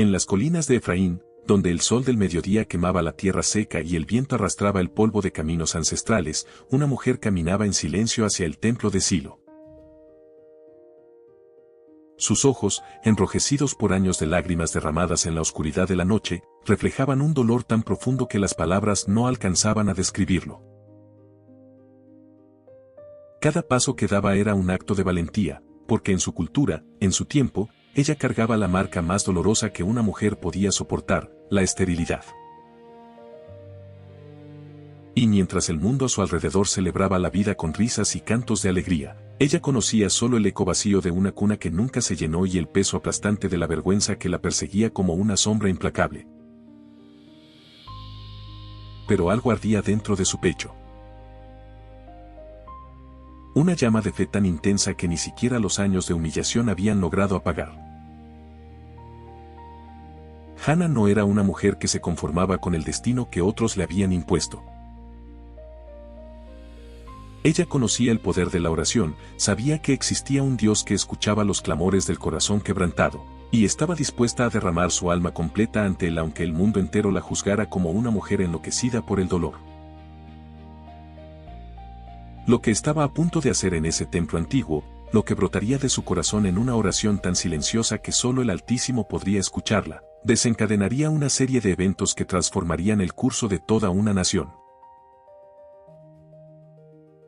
En las colinas de Efraín, donde el sol del mediodía quemaba la tierra seca y el viento arrastraba el polvo de caminos ancestrales, una mujer caminaba en silencio hacia el templo de Silo. Sus ojos, enrojecidos por años de lágrimas derramadas en la oscuridad de la noche, reflejaban un dolor tan profundo que las palabras no alcanzaban a describirlo. Cada paso que daba era un acto de valentía, porque en su cultura, en su tiempo, ella cargaba la marca más dolorosa que una mujer podía soportar, la esterilidad. Y mientras el mundo a su alrededor celebraba la vida con risas y cantos de alegría, ella conocía solo el eco vacío de una cuna que nunca se llenó y el peso aplastante de la vergüenza que la perseguía como una sombra implacable. Pero algo ardía dentro de su pecho. Una llama de fe tan intensa que ni siquiera los años de humillación habían logrado apagar. Hannah no era una mujer que se conformaba con el destino que otros le habían impuesto. Ella conocía el poder de la oración, sabía que existía un Dios que escuchaba los clamores del corazón quebrantado, y estaba dispuesta a derramar su alma completa ante él aunque el mundo entero la juzgara como una mujer enloquecida por el dolor. Lo que estaba a punto de hacer en ese templo antiguo, lo que brotaría de su corazón en una oración tan silenciosa que solo el Altísimo podría escucharla, desencadenaría una serie de eventos que transformarían el curso de toda una nación.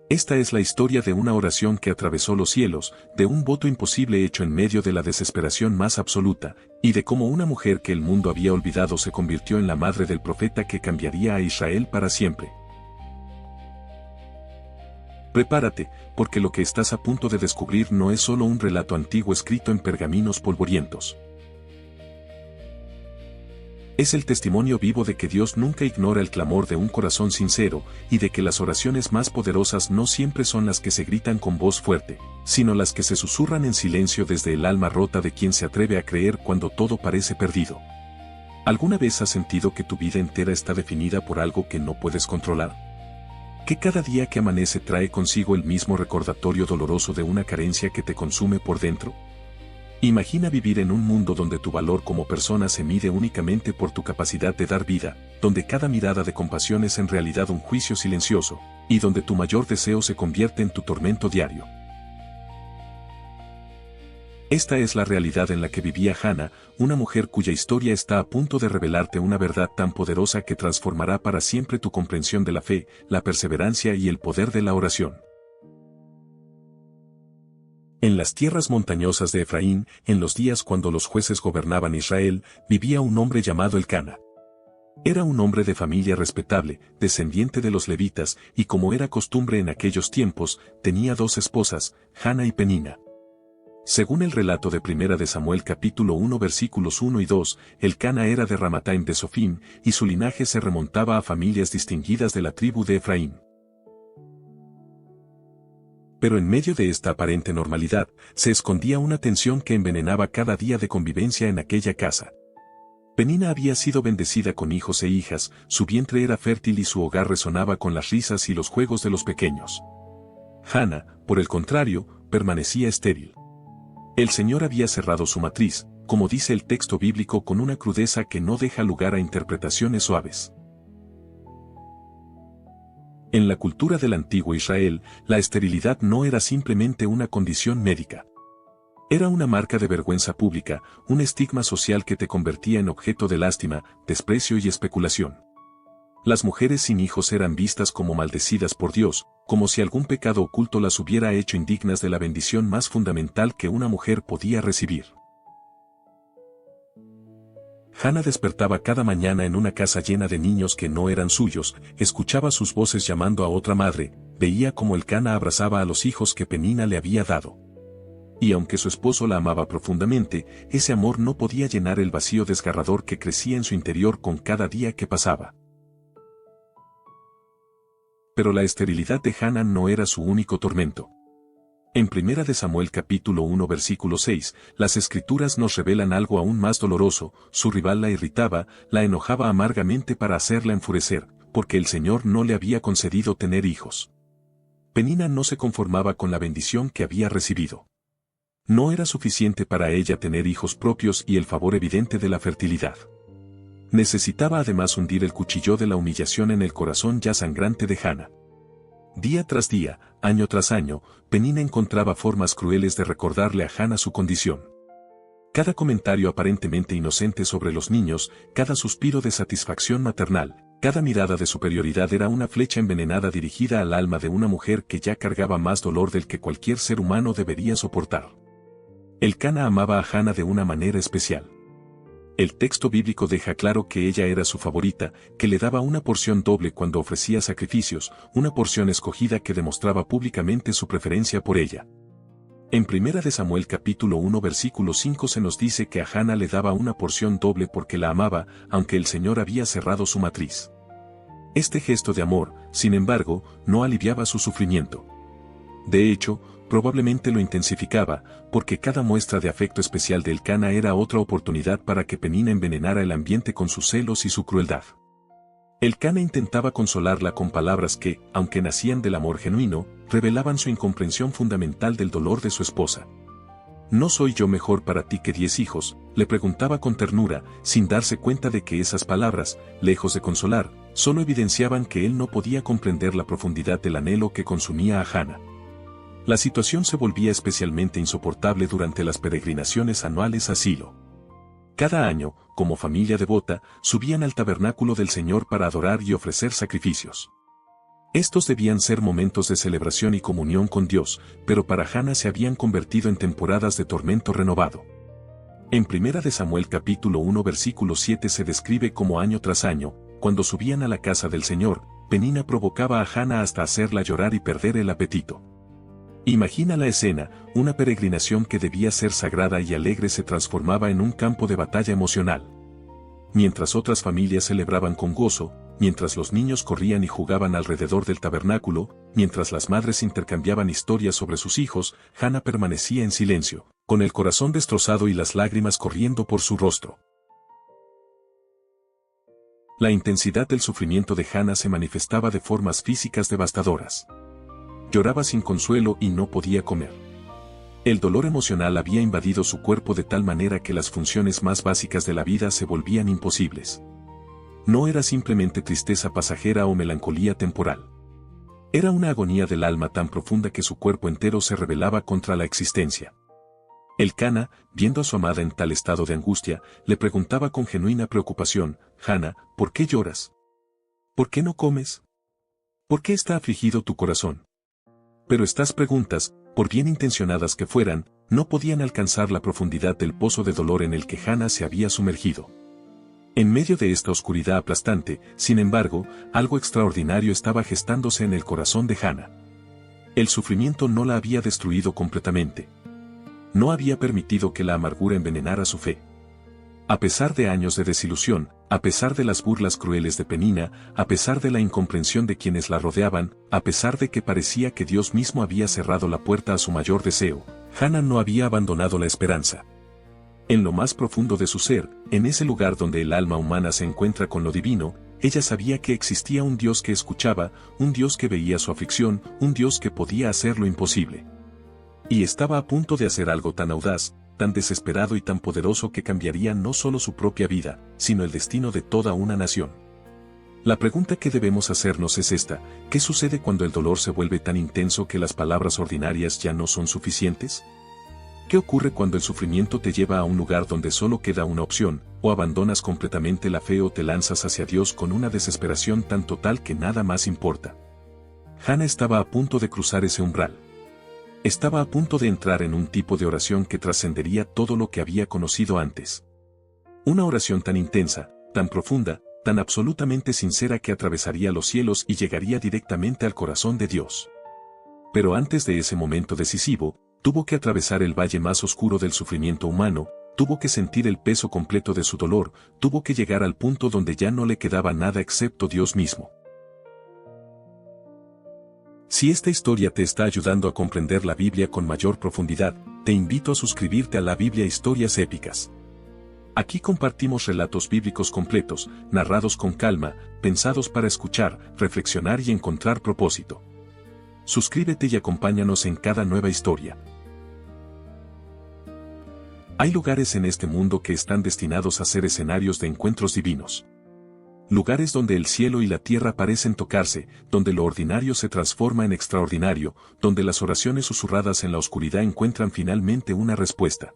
Esta es la historia de una oración que atravesó los cielos, de un voto imposible hecho en medio de la desesperación más absoluta, y de cómo una mujer que el mundo había olvidado se convirtió en la madre del profeta que cambiaría a Israel para siempre. Prepárate, porque lo que estás a punto de descubrir no es solo un relato antiguo escrito en pergaminos polvorientos. Es el testimonio vivo de que Dios nunca ignora el clamor de un corazón sincero, y de que las oraciones más poderosas no siempre son las que se gritan con voz fuerte, sino las que se susurran en silencio desde el alma rota de quien se atreve a creer cuando todo parece perdido. ¿Alguna vez has sentido que tu vida entera está definida por algo que no puedes controlar? ¿Que cada día que amanece trae consigo el mismo recordatorio doloroso de una carencia que te consume por dentro? Imagina vivir en un mundo donde tu valor como persona se mide únicamente por tu capacidad de dar vida, donde cada mirada de compasión es en realidad un juicio silencioso, y donde tu mayor deseo se convierte en tu tormento diario. Esta es la realidad en la que vivía Hannah, una mujer cuya historia está a punto de revelarte una verdad tan poderosa que transformará para siempre tu comprensión de la fe, la perseverancia y el poder de la oración. En las tierras montañosas de Efraín, en los días cuando los jueces gobernaban Israel, vivía un hombre llamado Elcana. Era un hombre de familia respetable, descendiente de los levitas, y como era costumbre en aquellos tiempos, tenía dos esposas, Hannah y Penina. Según el relato de 1 de Samuel capítulo 1 versículos 1 y 2, Elcana era de Ramataim de Sofim, y su linaje se remontaba a familias distinguidas de la tribu de Efraín. Pero en medio de esta aparente normalidad, se escondía una tensión que envenenaba cada día de convivencia en aquella casa. Penina había sido bendecida con hijos e hijas, su vientre era fértil y su hogar resonaba con las risas y los juegos de los pequeños. Hannah, por el contrario, permanecía estéril. El Señor había cerrado su matriz, como dice el texto bíblico con una crudeza que no deja lugar a interpretaciones suaves. En la cultura del antiguo Israel, la esterilidad no era simplemente una condición médica. Era una marca de vergüenza pública, un estigma social que te convertía en objeto de lástima, desprecio y especulación. Las mujeres sin hijos eran vistas como maldecidas por Dios, como si algún pecado oculto las hubiera hecho indignas de la bendición más fundamental que una mujer podía recibir. Hannah despertaba cada mañana en una casa llena de niños que no eran suyos, escuchaba sus voces llamando a otra madre, veía cómo Elcana abrazaba a los hijos que Penina le había dado. Y aunque su esposo la amaba profundamente, ese amor no podía llenar el vacío desgarrador que crecía en su interior con cada día que pasaba. Pero la esterilidad de Hannah no era su único tormento. En 1 de Samuel capítulo 1 versículo 6, las escrituras nos revelan algo aún más doloroso, su rival la irritaba, la enojaba amargamente para hacerla enfurecer, porque el Señor no le había concedido tener hijos. Penina no se conformaba con la bendición que había recibido. No era suficiente para ella tener hijos propios y el favor evidente de la fertilidad. Necesitaba además hundir el cuchillo de la humillación en el corazón ya sangrante de Hannah. Día tras día, año tras año, Penina encontraba formas crueles de recordarle a Hannah su condición. Cada comentario aparentemente inocente sobre los niños, cada suspiro de satisfacción maternal, cada mirada de superioridad era una flecha envenenada dirigida al alma de una mujer que ya cargaba más dolor del que cualquier ser humano debería soportar. Elcana amaba a Hannah de una manera especial. El texto bíblico deja claro que ella era su favorita, que le daba una porción doble cuando ofrecía sacrificios, una porción escogida que demostraba públicamente su preferencia por ella. En 1 Samuel capítulo 1 versículo 5 se nos dice que a Hannah le daba una porción doble porque la amaba, aunque el Señor había cerrado su matriz. Este gesto de amor, sin embargo, no aliviaba su sufrimiento. De hecho, probablemente lo intensificaba, porque cada muestra de afecto especial de Elcana era otra oportunidad para que Penina envenenara el ambiente con sus celos y su crueldad. Elcana intentaba consolarla con palabras que, aunque nacían del amor genuino, revelaban su incomprensión fundamental del dolor de su esposa. ¿No soy yo mejor para ti que 10 hijos?, le preguntaba con ternura, sin darse cuenta de que esas palabras, lejos de consolar, solo evidenciaban que él no podía comprender la profundidad del anhelo que consumía a Hannah. La situación se volvía especialmente insoportable durante las peregrinaciones anuales a Silo. Cada año, como familia devota, subían al tabernáculo del Señor para adorar y ofrecer sacrificios. Estos debían ser momentos de celebración y comunión con Dios, pero para Hannah se habían convertido en temporadas de tormento renovado. En 1 Samuel capítulo 1 versículo 7 se describe como año tras año, cuando subían a la casa del Señor, Penina provocaba a Hannah hasta hacerla llorar y perder el apetito. Imagina la escena, una peregrinación que debía ser sagrada y alegre se transformaba en un campo de batalla emocional. Mientras otras familias celebraban con gozo, mientras los niños corrían y jugaban alrededor del tabernáculo, mientras las madres intercambiaban historias sobre sus hijos, Hannah permanecía en silencio, con el corazón destrozado y las lágrimas corriendo por su rostro. La intensidad del sufrimiento de Hannah se manifestaba de formas físicas devastadoras. Lloraba sin consuelo y no podía comer. El dolor emocional había invadido su cuerpo de tal manera que las funciones más básicas de la vida se volvían imposibles. No era simplemente tristeza pasajera o melancolía temporal. Era una agonía del alma tan profunda que su cuerpo entero se rebelaba contra la existencia. Elcana, viendo a su amada en tal estado de angustia, le preguntaba con genuina preocupación: «Hannah, ¿por qué lloras? ¿Por qué no comes? ¿Por qué está afligido tu corazón?». Pero estas preguntas, por bien intencionadas que fueran, no podían alcanzar la profundidad del pozo de dolor en el que Hannah se había sumergido. En medio de esta oscuridad aplastante, sin embargo, algo extraordinario estaba gestándose en el corazón de Hannah. El sufrimiento no la había destruido completamente. No había permitido que la amargura envenenara su fe. A pesar de años de desilusión, a pesar de las burlas crueles de Penina, a pesar de la incomprensión de quienes la rodeaban, a pesar de que parecía que Dios mismo había cerrado la puerta a su mayor deseo, Hannah no había abandonado la esperanza. En lo más profundo de su ser, en ese lugar donde el alma humana se encuentra con lo divino, ella sabía que existía un Dios que escuchaba, un Dios que veía su aflicción, un Dios que podía hacer lo imposible. Y estaba a punto de hacer algo tan audaz, tan desesperado y tan poderoso que cambiaría no solo su propia vida, sino el destino de toda una nación. La pregunta que debemos hacernos es esta: ¿qué sucede cuando el dolor se vuelve tan intenso que las palabras ordinarias ya no son suficientes? ¿Qué ocurre cuando el sufrimiento te lleva a un lugar donde solo queda una opción, o abandonas completamente la fe o te lanzas hacia Dios con una desesperación tan total que nada más importa? Hannah estaba a punto de cruzar ese umbral. Estaba a punto de entrar en un tipo de oración que trascendería todo lo que había conocido antes. Una oración tan intensa, tan profunda, tan absolutamente sincera que atravesaría los cielos y llegaría directamente al corazón de Dios. Pero antes de ese momento decisivo, tuvo que atravesar el valle más oscuro del sufrimiento humano, tuvo que sentir el peso completo de su dolor, tuvo que llegar al punto donde ya no le quedaba nada excepto Dios mismo. Si esta historia te está ayudando a comprender la Biblia con mayor profundidad, te invito a suscribirte a la Biblia Historias Épicas. Aquí compartimos relatos bíblicos completos, narrados con calma, pensados para escuchar, reflexionar y encontrar propósito. Suscríbete y acompáñanos en cada nueva historia. Hay lugares en este mundo que están destinados a ser escenarios de encuentros divinos. Lugares donde el cielo y la tierra parecen tocarse, donde lo ordinario se transforma en extraordinario, donde las oraciones susurradas en la oscuridad encuentran finalmente una respuesta.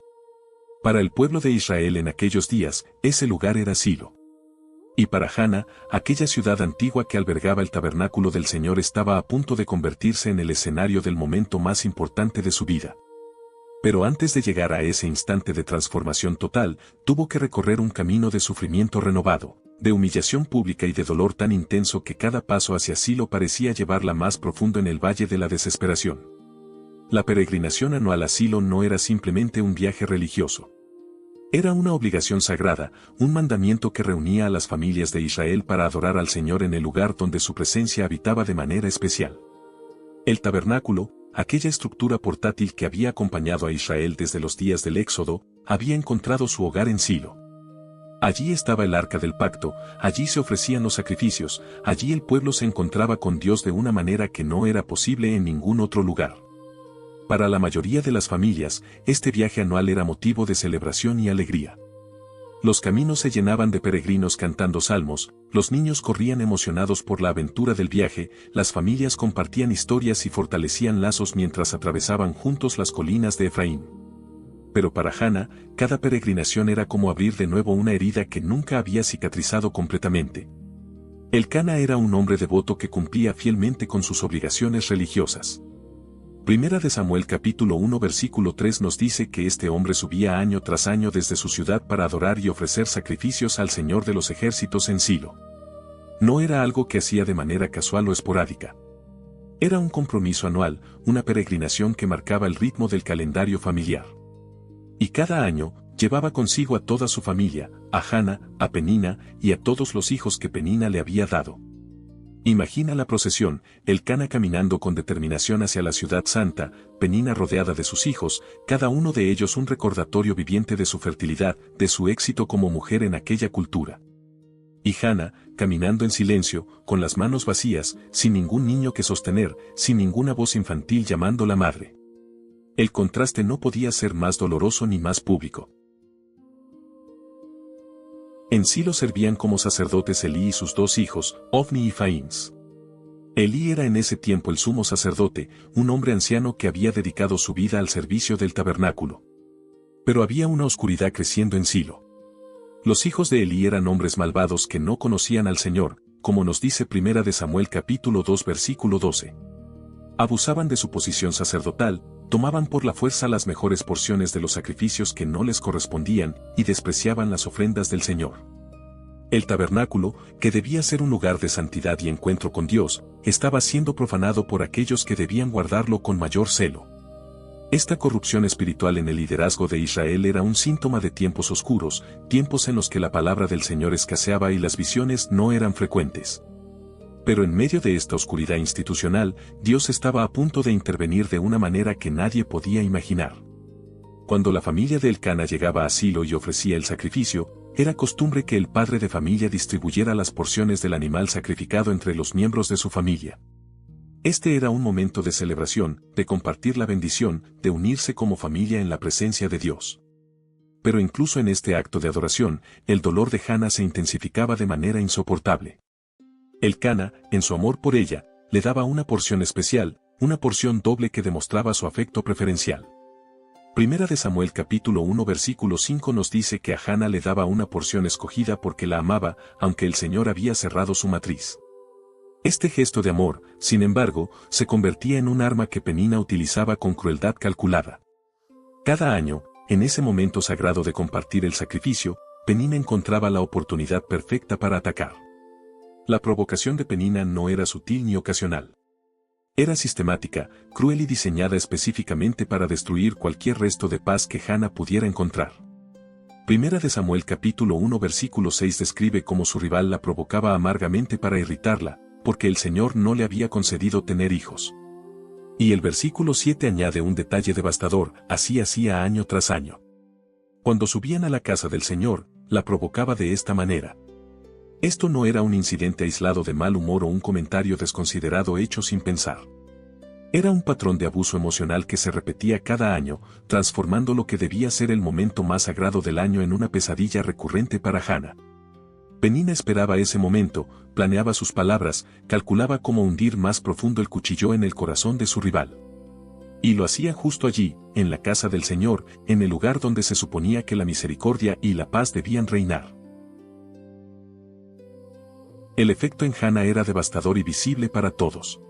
Para el pueblo de Israel en aquellos días, ese lugar era Silo. Y para Hana, aquella ciudad antigua que albergaba el tabernáculo del Señor estaba a punto de convertirse en el escenario del momento más importante de su vida. Pero antes de llegar a ese instante de transformación total, tuvo que recorrer un camino de sufrimiento renovado, de humillación pública y de dolor tan intenso que cada paso hacia Silo parecía llevarla más profundo en el valle de la desesperación. La peregrinación anual a Silo no era simplemente un viaje religioso. Era una obligación sagrada, un mandamiento que reunía a las familias de Israel para adorar al Señor en el lugar donde su presencia habitaba de manera especial. El tabernáculo, aquella estructura portátil que había acompañado a Israel desde los días del Éxodo, había encontrado su hogar en Silo. Allí estaba el arca del pacto, allí se ofrecían los sacrificios, allí el pueblo se encontraba con Dios de una manera que no era posible en ningún otro lugar. Para la mayoría de las familias, este viaje anual era motivo de celebración y alegría. Los caminos se llenaban de peregrinos cantando salmos, los niños corrían emocionados por la aventura del viaje, las familias compartían historias y fortalecían lazos mientras atravesaban juntos las colinas de Efraín. Pero para Hana, cada peregrinación era como abrir de nuevo una herida que nunca había cicatrizado completamente. Elcana era un hombre devoto que cumplía fielmente con sus obligaciones religiosas. Primera de Samuel capítulo 1 versículo 3 nos dice que este hombre subía año tras año desde su ciudad para adorar y ofrecer sacrificios al Señor de los ejércitos en Silo. No era algo que hacía de manera casual o esporádica. Era un compromiso anual, una peregrinación que marcaba el ritmo del calendario familiar. Y cada año, llevaba consigo a toda su familia, a Hana, a Penina y a todos los hijos que Penina le había dado. Imagina la procesión, Elcana caminando con determinación hacia la ciudad santa, Penina rodeada de sus hijos, cada uno de ellos un recordatorio viviente de su fertilidad, de su éxito como mujer en aquella cultura. Y Hana, caminando en silencio, con las manos vacías, sin ningún niño que sostener, sin ninguna voz infantil llamándola madre. El contraste no podía ser más doloroso ni más público. En Silo servían como sacerdotes Elí y sus dos hijos, Ofni y Faíns. Elí era en ese tiempo el sumo sacerdote, un hombre anciano que había dedicado su vida al servicio del tabernáculo. Pero había una oscuridad creciendo en Silo. Los hijos de Elí eran hombres malvados que no conocían al Señor, como nos dice Primera de Samuel capítulo 2 versículo 12. Abusaban de su posición sacerdotal, tomaban por la fuerza las mejores porciones de los sacrificios que no les correspondían y despreciaban las ofrendas del Señor. El tabernáculo, que debía ser un lugar de santidad y encuentro con Dios, estaba siendo profanado por aquellos que debían guardarlo con mayor celo. Esta corrupción espiritual en el liderazgo de Israel era un síntoma de tiempos oscuros, tiempos en los que la palabra del Señor escaseaba y las visiones no eran frecuentes. Pero en medio de esta oscuridad institucional, Dios estaba a punto de intervenir de una manera que nadie podía imaginar. Cuando la familia de Elcana llegaba a Silo y ofrecía el sacrificio, era costumbre que el padre de familia distribuyera las porciones del animal sacrificado entre los miembros de su familia. Este era un momento de celebración, de compartir la bendición, de unirse como familia en la presencia de Dios. Pero incluso en este acto de adoración, el dolor de Hana se intensificaba de manera insoportable. Elcana, en su amor por ella, le daba una porción especial, una porción doble que demostraba su afecto preferencial. Primera de Samuel capítulo 1 versículo 5 nos dice que a Hana le daba una porción escogida porque la amaba, aunque el Señor había cerrado su matriz. Este gesto de amor, sin embargo, se convertía en un arma que Penina utilizaba con crueldad calculada. Cada año, en ese momento sagrado de compartir el sacrificio, Penina encontraba la oportunidad perfecta para atacar. La provocación de Penina no era sutil ni ocasional. Era sistemática, cruel y diseñada específicamente para destruir cualquier resto de paz que Hana pudiera encontrar. Primera de Samuel capítulo 1 versículo 6 describe cómo su rival la provocaba amargamente para irritarla, porque el Señor no le había concedido tener hijos. Y el versículo 7 añade un detalle devastador, así hacía año tras año. Cuando subían a la casa del Señor, la provocaba de esta manera. Esto no era un incidente aislado de mal humor o un comentario desconsiderado hecho sin pensar. Era un patrón de abuso emocional que se repetía cada año, transformando lo que debía ser el momento más sagrado del año en una pesadilla recurrente para Hannah. Penina esperaba ese momento, planeaba sus palabras, calculaba cómo hundir más profundo el cuchillo en el corazón de su rival. Y lo hacía justo allí, en la casa del Señor, en el lugar donde se suponía que la misericordia y la paz debían reinar. El efecto en Hannah era devastador y visible para todos.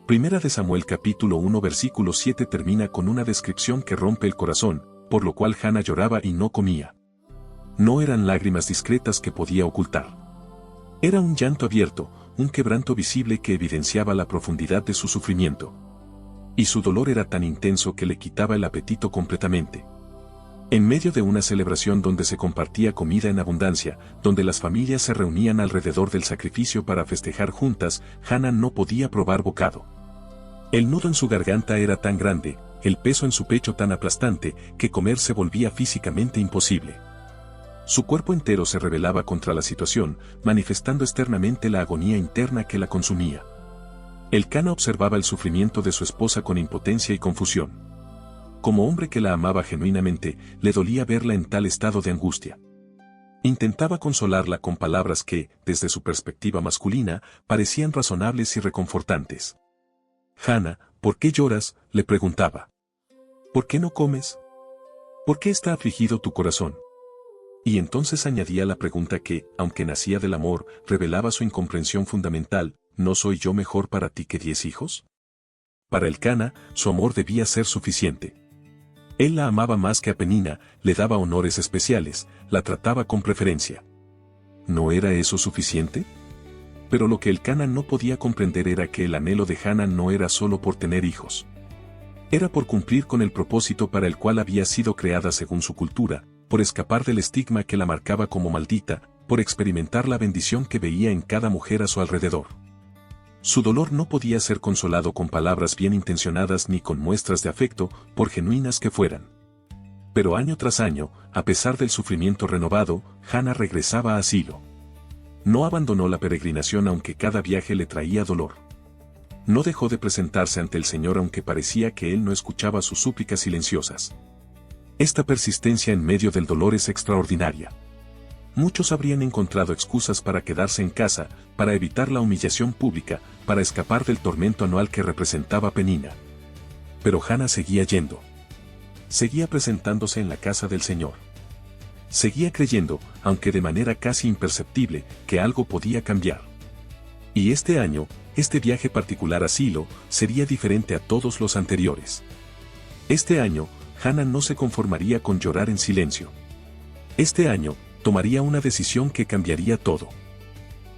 Primera de Samuel capítulo 1 versículo 7 termina con una descripción que rompe el corazón, por lo cual Hannah lloraba y no comía. No eran lágrimas discretas que podía ocultar. Era un llanto abierto, un quebranto visible que evidenciaba la profundidad de su sufrimiento. Y su dolor era tan intenso que le quitaba el apetito completamente. En medio de una celebración donde se compartía comida en abundancia, donde las familias se reunían alrededor del sacrificio para festejar juntas, Hannah no podía probar bocado. El nudo en su garganta era tan grande, el peso en su pecho tan aplastante, que comer se volvía físicamente imposible. Su cuerpo entero se rebelaba contra la situación, manifestando externamente la agonía interna que la consumía. Elcana observaba el sufrimiento de su esposa con impotencia y confusión. Como hombre que la amaba genuinamente, le dolía verla en tal estado de angustia. Intentaba consolarla con palabras que, desde su perspectiva masculina, parecían razonables y reconfortantes. «Hannah, ¿por qué lloras?», le preguntaba. «¿Por qué no comes? ¿Por qué está afligido tu corazón?». Y entonces añadía la pregunta que, aunque nacía del amor, revelaba su incomprensión fundamental: ¿no soy yo mejor para ti que 10 hijos? Para Elcana, su amor debía ser suficiente. Él la amaba más que a Penina, le daba honores especiales, la trataba con preferencia. ¿No era eso suficiente? Pero lo que Elcana no podía comprender era que el anhelo de Hannah no era solo por tener hijos. Era por cumplir con el propósito para el cual había sido creada según su cultura, por escapar del estigma que la marcaba como maldita, por experimentar la bendición que veía en cada mujer a su alrededor. Su dolor no podía ser consolado con palabras bien intencionadas ni con muestras de afecto, por genuinas que fueran. Pero año tras año, a pesar del sufrimiento renovado, Hannah regresaba a Silo. No abandonó la peregrinación aunque cada viaje le traía dolor. No dejó de presentarse ante el Señor aunque parecía que Él no escuchaba sus súplicas silenciosas. Esta persistencia en medio del dolor es extraordinaria. Muchos habrían encontrado excusas para quedarse en casa, para evitar la humillación pública, para escapar del tormento anual que representaba Penina. Pero Hannah seguía yendo. Seguía presentándose en la casa del Señor. Seguía creyendo, aunque de manera casi imperceptible, que algo podía cambiar. Y este año, este viaje particular a Silo, sería diferente a todos los anteriores. Este año, Hannah no se conformaría con llorar en silencio. Este año, tomaría una decisión que cambiaría todo.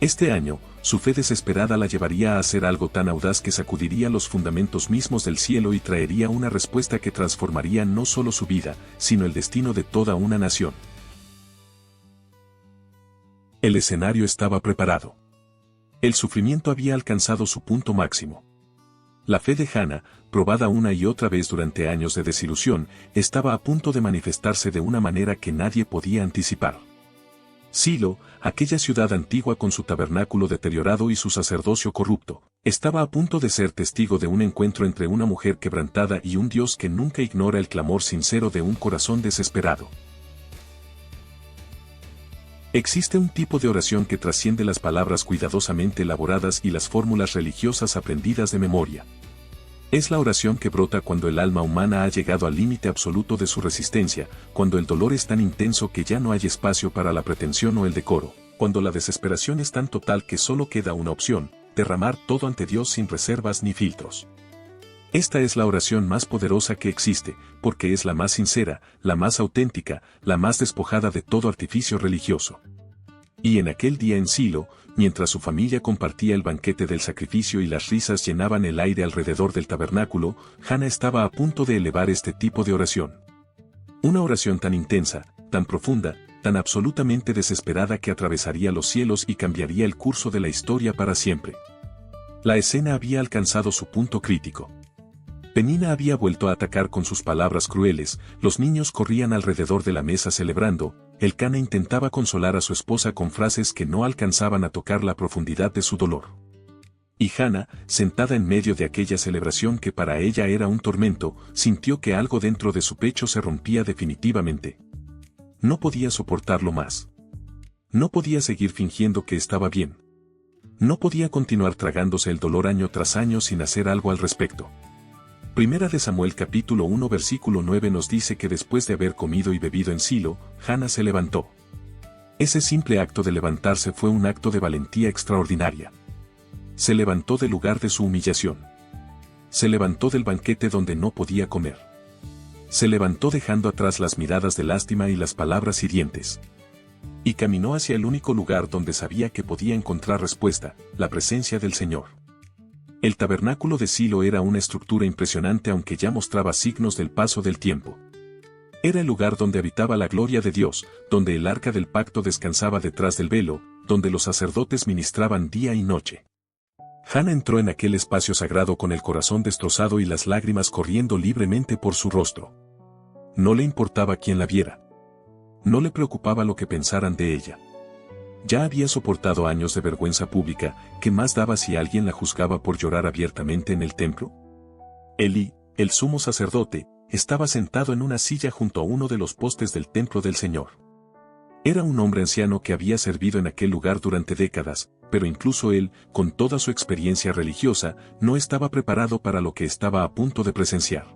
Este año, su fe desesperada la llevaría a hacer algo tan audaz que sacudiría los fundamentos mismos del cielo y traería una respuesta que transformaría no solo su vida, sino el destino de toda una nación. El escenario estaba preparado. El sufrimiento había alcanzado su punto máximo. La fe de Hannah, probada una y otra vez durante años de desilusión, estaba a punto de manifestarse de una manera que nadie podía anticipar. Silo, aquella ciudad antigua con su tabernáculo deteriorado y su sacerdocio corrupto, estaba a punto de ser testigo de un encuentro entre una mujer quebrantada y un Dios que nunca ignora el clamor sincero de un corazón desesperado. Existe un tipo de oración que trasciende las palabras cuidadosamente elaboradas y las fórmulas religiosas aprendidas de memoria. Es la oración que brota cuando el alma humana ha llegado al límite absoluto de su resistencia, cuando el dolor es tan intenso que ya no hay espacio para la pretensión o el decoro, cuando la desesperación es tan total que solo queda una opción: derramar todo ante Dios sin reservas ni filtros. Esta es la oración más poderosa que existe, porque es la más sincera, la más auténtica, la más despojada de todo artificio religioso. Y en aquel día en Silo, mientras su familia compartía el banquete del sacrificio y las risas llenaban el aire alrededor del tabernáculo, Hannah estaba a punto de elevar este tipo de oración. Una oración tan intensa, tan profunda, tan absolutamente desesperada que atravesaría los cielos y cambiaría el curso de la historia para siempre. La escena había alcanzado su punto crítico. Penina había vuelto a atacar con sus palabras crueles, los niños corrían alrededor de la mesa celebrando, Elcana intentaba consolar a su esposa con frases que no alcanzaban a tocar la profundidad de su dolor. Y Hannah, sentada en medio de aquella celebración que para ella era un tormento, sintió que algo dentro de su pecho se rompía definitivamente. No podía soportarlo más. No podía seguir fingiendo que estaba bien. No podía continuar tragándose el dolor año tras año sin hacer algo al respecto. Primera de Samuel capítulo 1 versículo 9 nos dice que después de haber comido y bebido en Silo, Hannah se levantó. Ese simple acto de levantarse fue un acto de valentía extraordinaria. Se levantó del lugar de su humillación. Se levantó del banquete donde no podía comer. Se levantó dejando atrás las miradas de lástima y las palabras hirientes. Y caminó hacia el único lugar donde sabía que podía encontrar respuesta, la presencia del Señor. El tabernáculo de Silo era una estructura impresionante aunque ya mostraba signos del paso del tiempo. Era el lugar donde habitaba la gloria de Dios, donde el arca del pacto descansaba detrás del velo, donde los sacerdotes ministraban día y noche. Hannah entró en aquel espacio sagrado con el corazón destrozado y las lágrimas corriendo libremente por su rostro. No le importaba quién la viera. No le preocupaba lo que pensaran de ella. Ya había soportado años de vergüenza pública, ¿qué más daba si alguien la juzgaba por llorar abiertamente en el templo? Elí, el sumo sacerdote, estaba sentado en una silla junto a uno de los postes del templo del Señor. Era un hombre anciano que había servido en aquel lugar durante décadas, pero incluso él, con toda su experiencia religiosa, no estaba preparado para lo que estaba a punto de presenciar.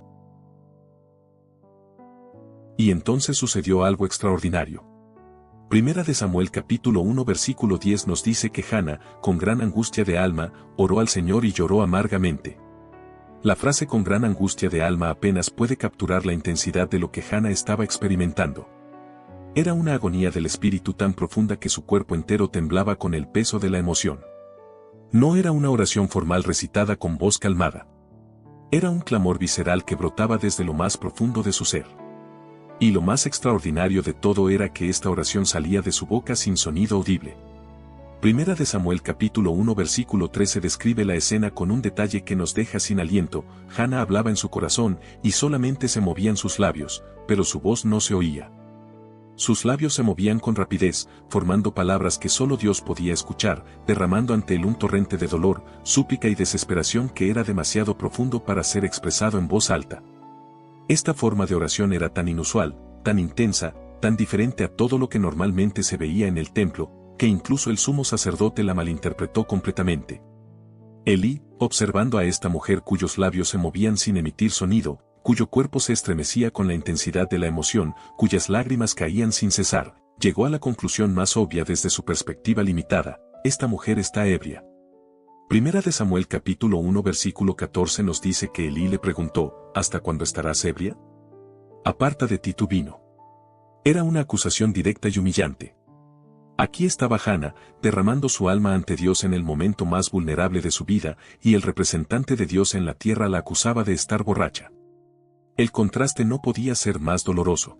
Y entonces sucedió algo extraordinario. Primera de Samuel capítulo 1 versículo 10 nos dice que Hannah, con gran angustia de alma, oró al Señor y lloró amargamente. La frase con gran angustia de alma apenas puede capturar la intensidad de lo que Hannah estaba experimentando. Era una agonía del espíritu tan profunda que su cuerpo entero temblaba con el peso de la emoción. No era una oración formal recitada con voz calmada. Era un clamor visceral que brotaba desde lo más profundo de su ser. Y lo más extraordinario de todo era que esta oración salía de su boca sin sonido audible. Primera de Samuel capítulo 1 versículo 13 describe la escena con un detalle que nos deja sin aliento. Hannah hablaba en su corazón y solamente se movían sus labios, pero su voz no se oía. Sus labios se movían con rapidez, formando palabras que solo Dios podía escuchar, derramando ante él un torrente de dolor, súplica y desesperación que era demasiado profundo para ser expresado en voz alta. Esta forma de oración era tan inusual, tan intensa, tan diferente a todo lo que normalmente se veía en el templo, que incluso el sumo sacerdote la malinterpretó completamente. Elí, observando a esta mujer cuyos labios se movían sin emitir sonido, cuyo cuerpo se estremecía con la intensidad de la emoción, cuyas lágrimas caían sin cesar, llegó a la conclusión más obvia desde su perspectiva limitada: esta mujer está ebria. Primera de Samuel capítulo 1 versículo 14 nos dice que Elí le preguntó: ¿hasta cuándo estarás ebria? Aparta de ti tu vino. Era una acusación directa y humillante. Aquí estaba Hannah, derramando su alma ante Dios en el momento más vulnerable de su vida, y el representante de Dios en la tierra la acusaba de estar borracha. El contraste no podía ser más doloroso.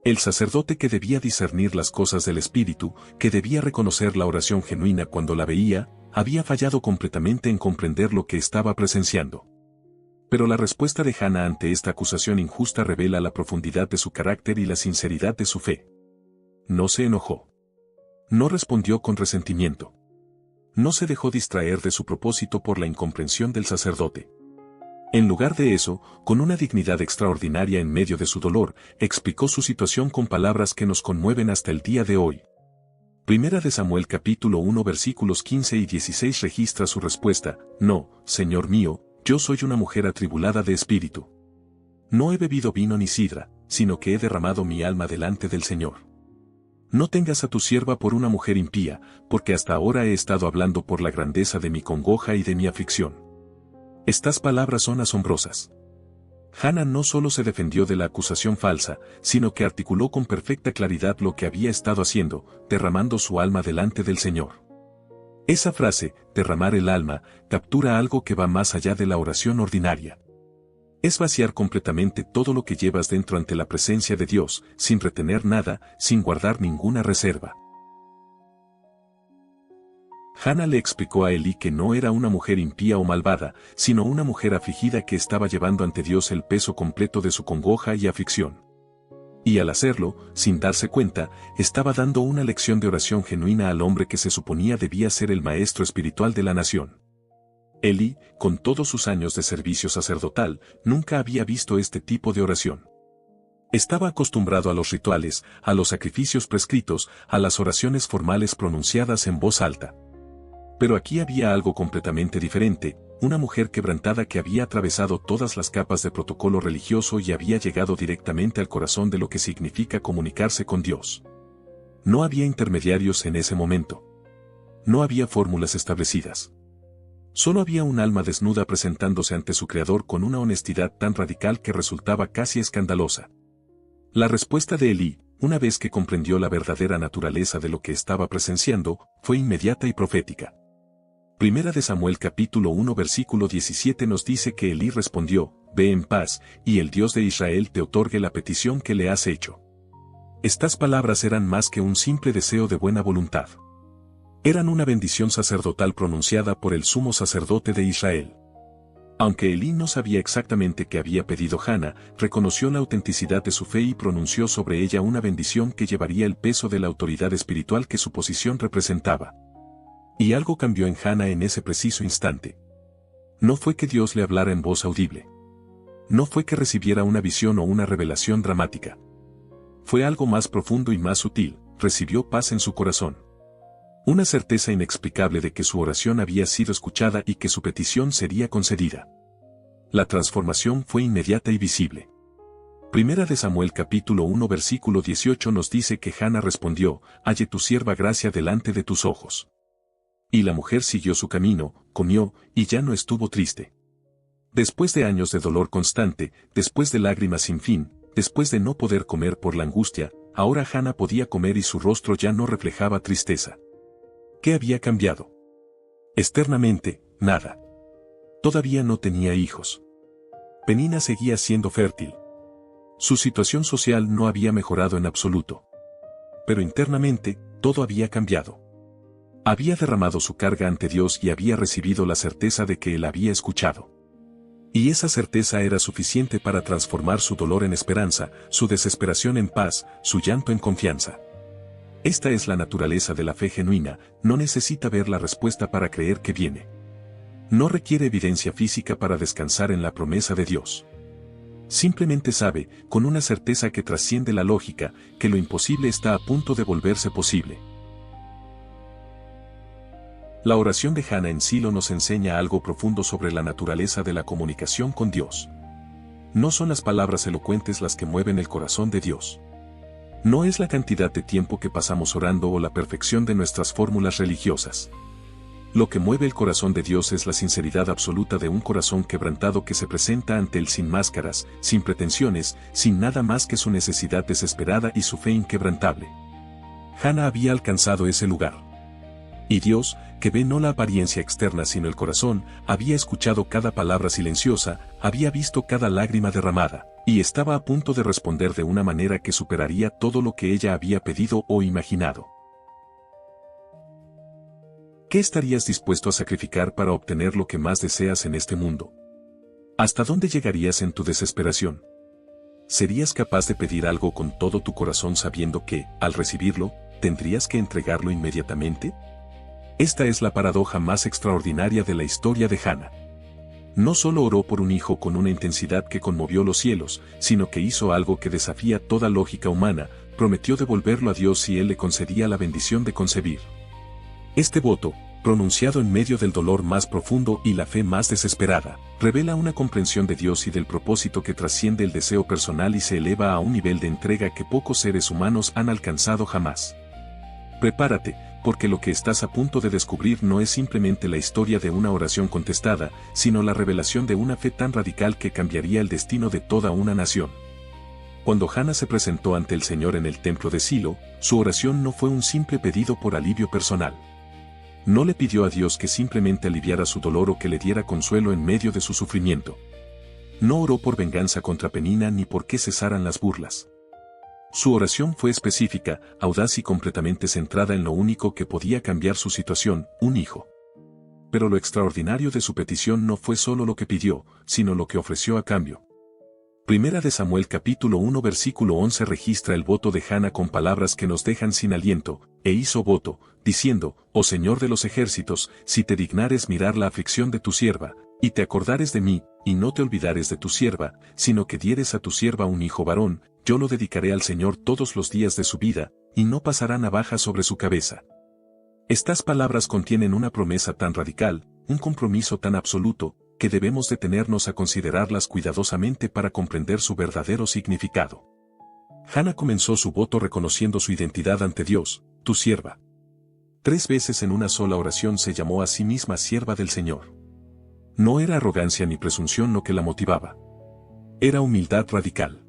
El sacerdote que debía discernir las cosas del espíritu, que debía reconocer la oración genuina cuando la veía, había fallado completamente en comprender lo que estaba presenciando. Pero la respuesta de Hannah ante esta acusación injusta revela la profundidad de su carácter y la sinceridad de su fe. No se enojó. No respondió con resentimiento. No se dejó distraer de su propósito por la incomprensión del sacerdote. En lugar de eso, con una dignidad extraordinaria en medio de su dolor, explicó su situación con palabras que nos conmueven hasta el día de hoy. Primera de Samuel capítulo 1 versículos 15 y 16 registra su respuesta: no, Señor mío, yo soy una mujer atribulada de espíritu. No he bebido vino ni sidra, sino que he derramado mi alma delante del Señor. No tengas a tu sierva por una mujer impía, porque hasta ahora he estado hablando por la grandeza de mi congoja y de mi aflicción. Estas palabras son asombrosas. Hannah no solo se defendió de la acusación falsa, sino que articuló con perfecta claridad lo que había estado haciendo, derramando su alma delante del Señor. Esa frase, derramar el alma, captura algo que va más allá de la oración ordinaria. Es vaciar completamente todo lo que llevas dentro ante la presencia de Dios, sin retener nada, sin guardar ninguna reserva. Hannah le explicó a Elí que no era una mujer impía o malvada, sino una mujer afligida que estaba llevando ante Dios el peso completo de su congoja y aflicción. Y al hacerlo, sin darse cuenta, estaba dando una lección de oración genuina al hombre que se suponía debía ser el maestro espiritual de la nación. Elí, con todos sus años de servicio sacerdotal, nunca había visto este tipo de oración. Estaba acostumbrado a los rituales, a los sacrificios prescritos, a las oraciones formales pronunciadas en voz alta. Pero aquí había algo completamente diferente, una mujer quebrantada que había atravesado todas las capas de protocolo religioso y había llegado directamente al corazón de lo que significa comunicarse con Dios. No había intermediarios en ese momento. No había fórmulas establecidas. Solo había un alma desnuda presentándose ante su Creador con una honestidad tan radical que resultaba casi escandalosa. La respuesta de Elí, una vez que comprendió la verdadera naturaleza de lo que estaba presenciando, fue inmediata y profética. Primera de Samuel capítulo 1 versículo 17 nos dice que Elí respondió, «Ve en paz, y el Dios de Israel te otorgue la petición que le has hecho». Estas palabras eran más que un simple deseo de buena voluntad. Eran una bendición sacerdotal pronunciada por el sumo sacerdote de Israel. Aunque Elí no sabía exactamente qué había pedido Hana, reconoció la autenticidad de su fe y pronunció sobre ella una bendición que llevaría el peso de la autoridad espiritual que su posición representaba. Y algo cambió en Hana en ese preciso instante. No fue que Dios le hablara en voz audible. No fue que recibiera una visión o una revelación dramática. Fue algo más profundo y más sutil, recibió paz en su corazón. Una certeza inexplicable de que su oración había sido escuchada y que su petición sería concedida. La transformación fue inmediata y visible. Primera de Samuel capítulo 1 versículo 18 nos dice que Hana respondió, «Halle tu sierva gracia delante de tus ojos». Y la mujer siguió su camino, comió, y ya no estuvo triste. Después de años de dolor constante, después de lágrimas sin fin, después de no poder comer por la angustia, ahora Hana podía comer y su rostro ya no reflejaba tristeza. ¿Qué había cambiado? Externamente, nada. Todavía no tenía hijos. Penina seguía siendo fértil. Su situación social no había mejorado en absoluto. Pero internamente, todo había cambiado. Había derramado su carga ante Dios y había recibido la certeza de que Él había escuchado. Y esa certeza era suficiente para transformar su dolor en esperanza, su desesperación en paz, su llanto en confianza. Esta es la naturaleza de la fe genuina, no necesita ver la respuesta para creer que viene. No requiere evidencia física para descansar en la promesa de Dios. Simplemente sabe, con una certeza que trasciende la lógica, que lo imposible está a punto de volverse posible. La oración de Hana en Silo nos enseña algo profundo sobre la naturaleza de la comunicación con Dios. No son las palabras elocuentes las que mueven el corazón de Dios. No es la cantidad de tiempo que pasamos orando o la perfección de nuestras fórmulas religiosas. Lo que mueve el corazón de Dios es la sinceridad absoluta de un corazón quebrantado que se presenta ante Él sin máscaras, sin pretensiones, sin nada más que su necesidad desesperada y su fe inquebrantable. Hana había alcanzado ese lugar. Y Dios, que ve no la apariencia externa sino el corazón, había escuchado cada palabra silenciosa, había visto cada lágrima derramada, y estaba a punto de responder de una manera que superaría todo lo que ella había pedido o imaginado. ¿Qué estarías dispuesto a sacrificar para obtener lo que más deseas en este mundo? ¿Hasta dónde llegarías en tu desesperación? ¿Serías capaz de pedir algo con todo tu corazón sabiendo que, al recibirlo, tendrías que entregarlo inmediatamente? Esta es la paradoja más extraordinaria de la historia de Hana. No solo oró por un hijo con una intensidad que conmovió los cielos, sino que hizo algo que desafía toda lógica humana, prometió devolverlo a Dios si Él le concedía la bendición de concebir. Este voto, pronunciado en medio del dolor más profundo y la fe más desesperada, revela una comprensión de Dios y del propósito que trasciende el deseo personal y se eleva a un nivel de entrega que pocos seres humanos han alcanzado jamás. Prepárate, porque lo que estás a punto de descubrir no es simplemente la historia de una oración contestada, sino la revelación de una fe tan radical que cambiaría el destino de toda una nación. Cuando Hana se presentó ante el Señor en el templo de Silo, su oración no fue un simple pedido por alivio personal. No le pidió a Dios que simplemente aliviara su dolor o que le diera consuelo en medio de su sufrimiento. No oró por venganza contra Penina ni por que cesaran las burlas. Su oración fue específica, audaz y completamente centrada en lo único que podía cambiar su situación, un hijo. Pero lo extraordinario de su petición no fue solo lo que pidió, sino lo que ofreció a cambio. Primera de Samuel capítulo 1 versículo 11 registra el voto de Hana con palabras que nos dejan sin aliento, e hizo voto, diciendo, Oh Señor de los ejércitos, si te dignares mirar la aflicción de tu sierva, y te acordares de mí, y no te olvidares de tu sierva, sino que dieres a tu sierva un hijo varón, yo lo dedicaré al Señor todos los días de su vida, y no pasará navaja sobre su cabeza. Estas palabras contienen una promesa tan radical, un compromiso tan absoluto, que debemos detenernos a considerarlas cuidadosamente para comprender su verdadero significado. Hana comenzó su voto reconociendo su identidad ante Dios, tu sierva. 3 veces en una sola oración se llamó a sí misma sierva del Señor. No era arrogancia ni presunción lo que la motivaba. Era humildad radical.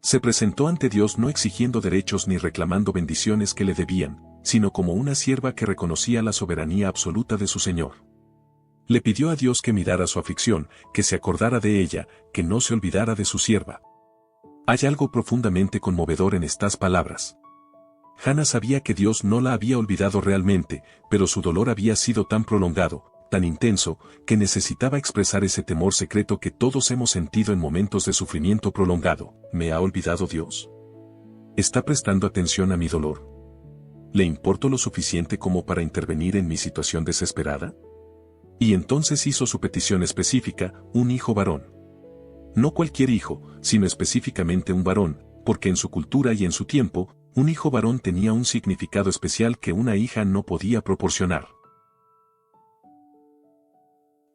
Se presentó ante Dios no exigiendo derechos ni reclamando bendiciones que le debían, sino como una sierva que reconocía la soberanía absoluta de su Señor. Le pidió a Dios que mirara su aflicción, que se acordara de ella, que no se olvidara de su sierva. Hay algo profundamente conmovedor en estas palabras. Hana sabía que Dios no la había olvidado realmente, pero su dolor había sido tan prolongado, tan intenso, que necesitaba expresar ese temor secreto que todos hemos sentido en momentos de sufrimiento prolongado. ¿Me ha olvidado Dios? ¿Está prestando atención a mi dolor? ¿Le importo lo suficiente como para intervenir en mi situación desesperada? Y entonces hizo su petición específica, un hijo varón. No cualquier hijo, sino específicamente un varón, porque en su cultura y en su tiempo, un hijo varón tenía un significado especial que una hija no podía proporcionar.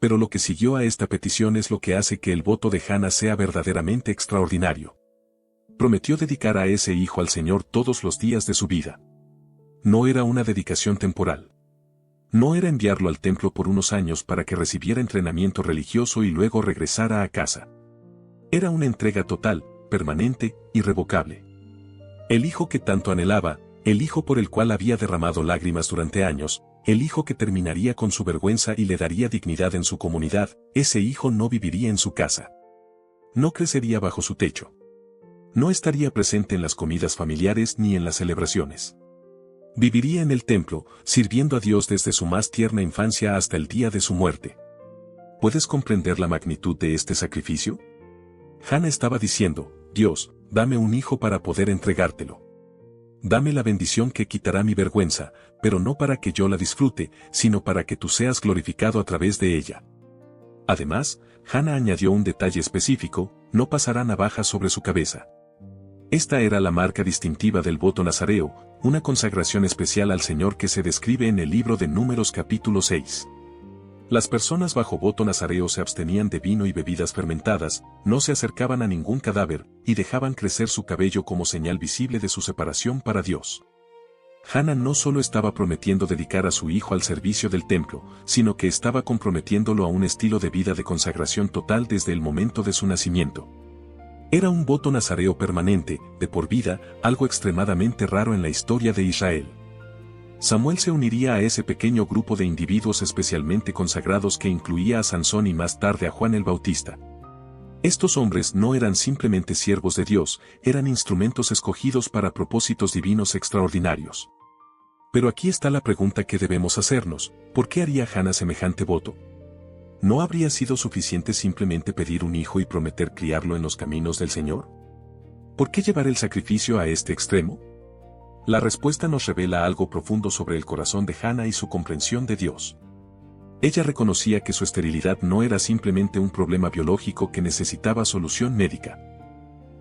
Pero lo que siguió a esta petición es lo que hace que el voto de Hana sea verdaderamente extraordinario. Prometió dedicar a ese hijo al Señor todos los días de su vida. No era una dedicación temporal. No era enviarlo al templo por unos años para que recibiera entrenamiento religioso y luego regresara a casa. Era una entrega total, permanente, irrevocable. El hijo que tanto anhelaba, el hijo por el cual había derramado lágrimas durante años, el hijo que terminaría con su vergüenza y le daría dignidad en su comunidad, ese hijo no viviría en su casa. No crecería bajo su techo. No estaría presente en las comidas familiares ni en las celebraciones. Viviría en el templo, sirviendo a Dios desde su más tierna infancia hasta el día de su muerte. ¿Puedes comprender la magnitud de este sacrificio? Hana estaba diciendo, Dios, dame un hijo para poder entregártelo. Dame la bendición que quitará mi vergüenza, pero no para que yo la disfrute, sino para que tú seas glorificado a través de ella. Además, Hana añadió un detalle específico, no pasará navaja sobre su cabeza. Esta era la marca distintiva del voto nazareo, una consagración especial al Señor que se describe en el libro de Números capítulo 6. Las personas bajo voto nazareo se abstenían de vino y bebidas fermentadas, no se acercaban a ningún cadáver, y dejaban crecer su cabello como señal visible de su separación para Dios. Hana no solo estaba prometiendo dedicar a su hijo al servicio del templo, sino que estaba comprometiéndolo a un estilo de vida de consagración total desde el momento de su nacimiento. Era un voto nazareo permanente, de por vida, algo extremadamente raro en la historia de Israel. Samuel se uniría a ese pequeño grupo de individuos especialmente consagrados que incluía a Sansón y más tarde a Juan el Bautista. Estos hombres no eran simplemente siervos de Dios, eran instrumentos escogidos para propósitos divinos extraordinarios. Pero aquí está la pregunta que debemos hacernos, ¿por qué haría Hana semejante voto? ¿No habría sido suficiente simplemente pedir un hijo y prometer criarlo en los caminos del Señor? ¿Por qué llevar el sacrificio a este extremo? La respuesta nos revela algo profundo sobre el corazón de Hana y su comprensión de Dios. Ella reconocía que su esterilidad no era simplemente un problema biológico que necesitaba solución médica.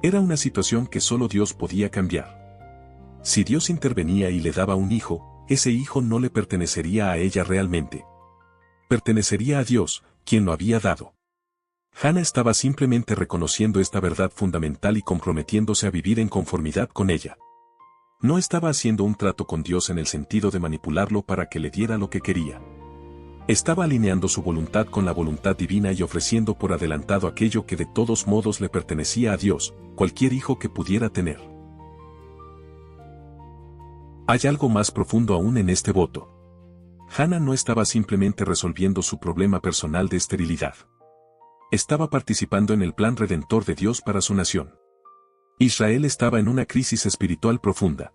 Era una situación que solo Dios podía cambiar. Si Dios intervenía y le daba un hijo, ese hijo no le pertenecería a ella realmente. Pertenecería a Dios, quien lo había dado. Hana estaba simplemente reconociendo esta verdad fundamental y comprometiéndose a vivir en conformidad con ella. No estaba haciendo un trato con Dios en el sentido de manipularlo para que le diera lo que quería. Estaba alineando su voluntad con la voluntad divina y ofreciendo por adelantado aquello que de todos modos le pertenecía a Dios, cualquier hijo que pudiera tener. Hay algo más profundo aún en este voto. Hana no estaba simplemente resolviendo su problema personal de esterilidad. Estaba participando en el plan redentor de Dios para su nación. Israel estaba en una crisis espiritual profunda.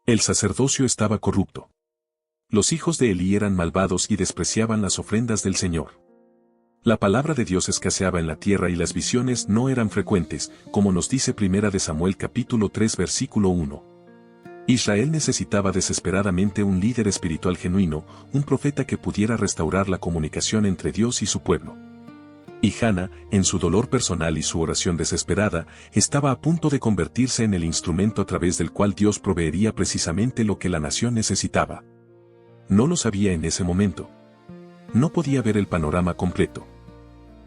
El sacerdocio estaba corrupto. Los hijos de Elí eran malvados y despreciaban las ofrendas del Señor. La palabra de Dios escaseaba en la tierra y las visiones no eran frecuentes, como nos dice 1 de Samuel capítulo 3 versículo 1. Israel necesitaba desesperadamente un líder espiritual genuino, un profeta que pudiera restaurar la comunicación entre Dios y su pueblo. Y Hannah, en su dolor personal y su oración desesperada, estaba a punto de convertirse en el instrumento a través del cual Dios proveería precisamente lo que la nación necesitaba. No lo sabía en ese momento. No podía ver el panorama completo.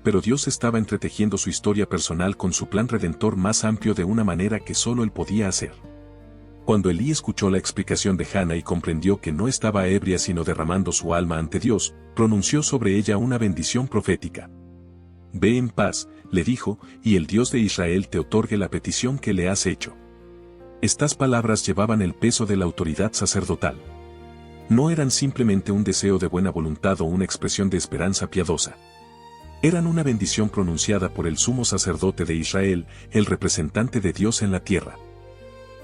Pero Dios estaba entretejiendo su historia personal con su plan redentor más amplio de una manera que solo Él podía hacer. Cuando Elí escuchó la explicación de Hannah y comprendió que no estaba ebria sino derramando su alma ante Dios, pronunció sobre ella una bendición profética. «Ve en paz», le dijo, «y el Dios de Israel te otorgue la petición que le has hecho». Estas palabras llevaban el peso de la autoridad sacerdotal. No eran simplemente un deseo de buena voluntad o una expresión de esperanza piadosa. Eran una bendición pronunciada por el sumo sacerdote de Israel, el representante de Dios en la tierra.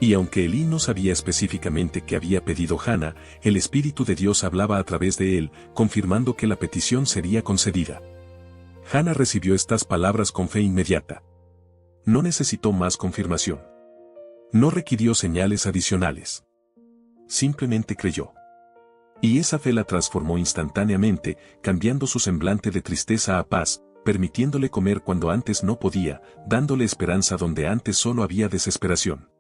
Y aunque Elí no sabía específicamente qué había pedido Hannah, el Espíritu de Dios hablaba a través de él, confirmando que la petición sería concedida. Hannah recibió estas palabras con fe inmediata. No necesitó más confirmación. No requirió señales adicionales. Simplemente creyó. Y esa fe la transformó instantáneamente, cambiando su semblante de tristeza a paz, permitiéndole comer cuando antes no podía, dándole esperanza donde antes solo había desesperación.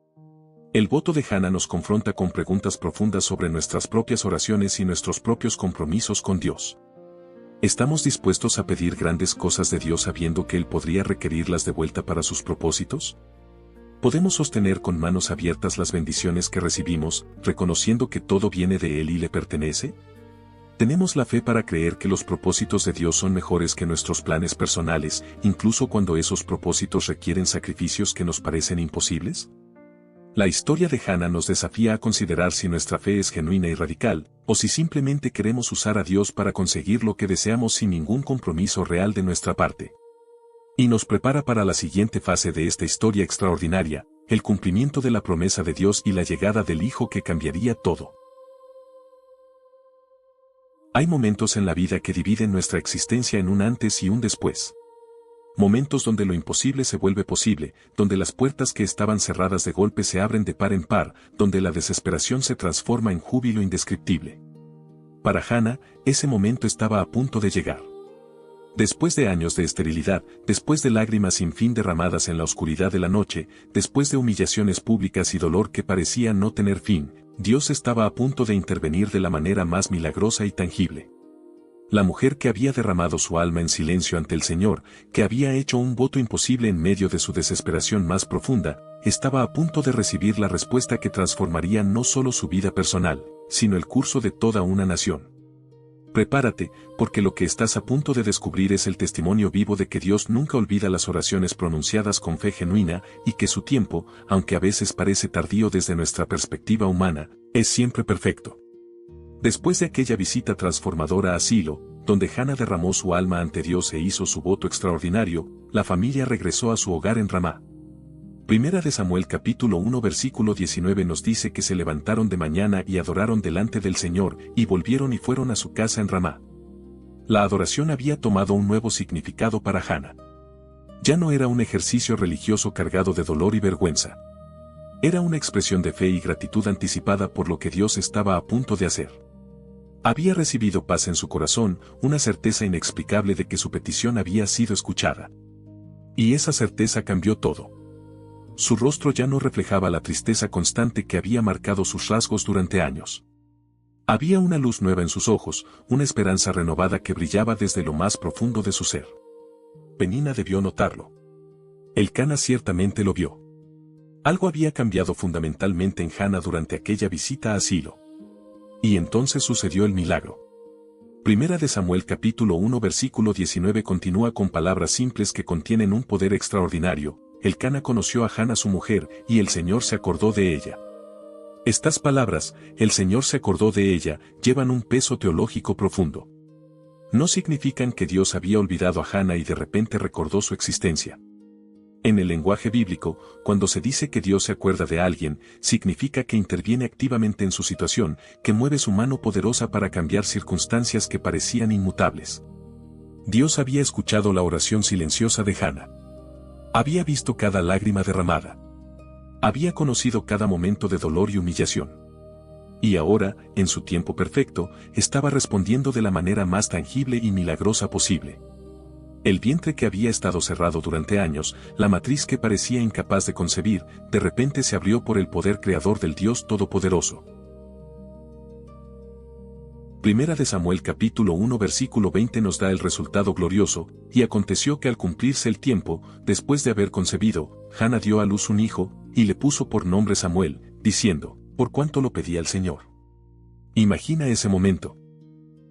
El voto de Hannah nos confronta con preguntas profundas sobre nuestras propias oraciones y nuestros propios compromisos con Dios. ¿Estamos dispuestos a pedir grandes cosas de Dios sabiendo que Él podría requerirlas de vuelta para sus propósitos? ¿Podemos sostener con manos abiertas las bendiciones que recibimos, reconociendo que todo viene de Él y le pertenece? ¿Tenemos la fe para creer que los propósitos de Dios son mejores que nuestros planes personales, incluso cuando esos propósitos requieren sacrificios que nos parecen imposibles? La historia de Hannah nos desafía a considerar si nuestra fe es genuina y radical, o si simplemente queremos usar a Dios para conseguir lo que deseamos sin ningún compromiso real de nuestra parte. Y nos prepara para la siguiente fase de esta historia extraordinaria, el cumplimiento de la promesa de Dios y la llegada del Hijo que cambiaría todo. Hay momentos en la vida que dividen nuestra existencia en un antes y un después. Momentos donde lo imposible se vuelve posible, donde las puertas que estaban cerradas de golpe se abren de par en par, donde la desesperación se transforma en júbilo indescriptible. Para Hannah, ese momento estaba a punto de llegar. Después de años de esterilidad, después de lágrimas sin fin derramadas en la oscuridad de la noche, después de humillaciones públicas y dolor que parecía no tener fin, Dios estaba a punto de intervenir de la manera más milagrosa y tangible. La mujer que había derramado su alma en silencio ante el Señor, que había hecho un voto imposible en medio de su desesperación más profunda, estaba a punto de recibir la respuesta que transformaría no solo su vida personal, sino el curso de toda una nación. Prepárate, porque lo que estás a punto de descubrir es el testimonio vivo de que Dios nunca olvida las oraciones pronunciadas con fe genuina, y que su tiempo, aunque a veces parece tardío desde nuestra perspectiva humana, es siempre perfecto. Después de aquella visita transformadora a Silo, donde Hannah derramó su alma ante Dios e hizo su voto extraordinario, la familia regresó a su hogar en Ramá. 1 de Samuel capítulo 1 versículo 19 nos dice que se levantaron de mañana y adoraron delante del Señor, y volvieron y fueron a su casa en Ramá. La adoración había tomado un nuevo significado para Hannah. Ya no era un ejercicio religioso cargado de dolor y vergüenza. Era una expresión de fe y gratitud anticipada por lo que Dios estaba a punto de hacer. Había recibido paz en su corazón, una certeza inexplicable de que su petición había sido escuchada. Y esa certeza cambió todo. Su rostro ya no reflejaba la tristeza constante que había marcado sus rasgos durante años. Había una luz nueva en sus ojos, una esperanza renovada que brillaba desde lo más profundo de su ser. Penina debió notarlo. Elcana ciertamente lo vio. Algo había cambiado fundamentalmente en Hannah durante aquella visita a Silo. Y entonces sucedió el milagro. 1 de Samuel capítulo 1 versículo 19 continúa con palabras simples que contienen un poder extraordinario. Elcana conoció a Hannah su mujer, y el Señor se acordó de ella. Estas palabras, el Señor se acordó de ella, llevan un peso teológico profundo. No significan que Dios había olvidado a Hannah y de repente recordó su existencia. En el lenguaje bíblico, cuando se dice que Dios se acuerda de alguien, significa que interviene activamente en su situación, que mueve su mano poderosa para cambiar circunstancias que parecían inmutables. Dios había escuchado la oración silenciosa de Hannah. Había visto cada lágrima derramada. Había conocido cada momento de dolor y humillación. Y ahora, en su tiempo perfecto, estaba respondiendo de la manera más tangible y milagrosa posible. El vientre que había estado cerrado durante años, la matriz que parecía incapaz de concebir, de repente se abrió por el poder creador del Dios Todopoderoso. Primera de Samuel capítulo 1 versículo 20 nos da el resultado glorioso, y aconteció que al cumplirse el tiempo, después de haber concebido, Hannah dio a luz un hijo, y le puso por nombre Samuel, diciendo, por cuanto lo pedía el Señor. Imagina ese momento.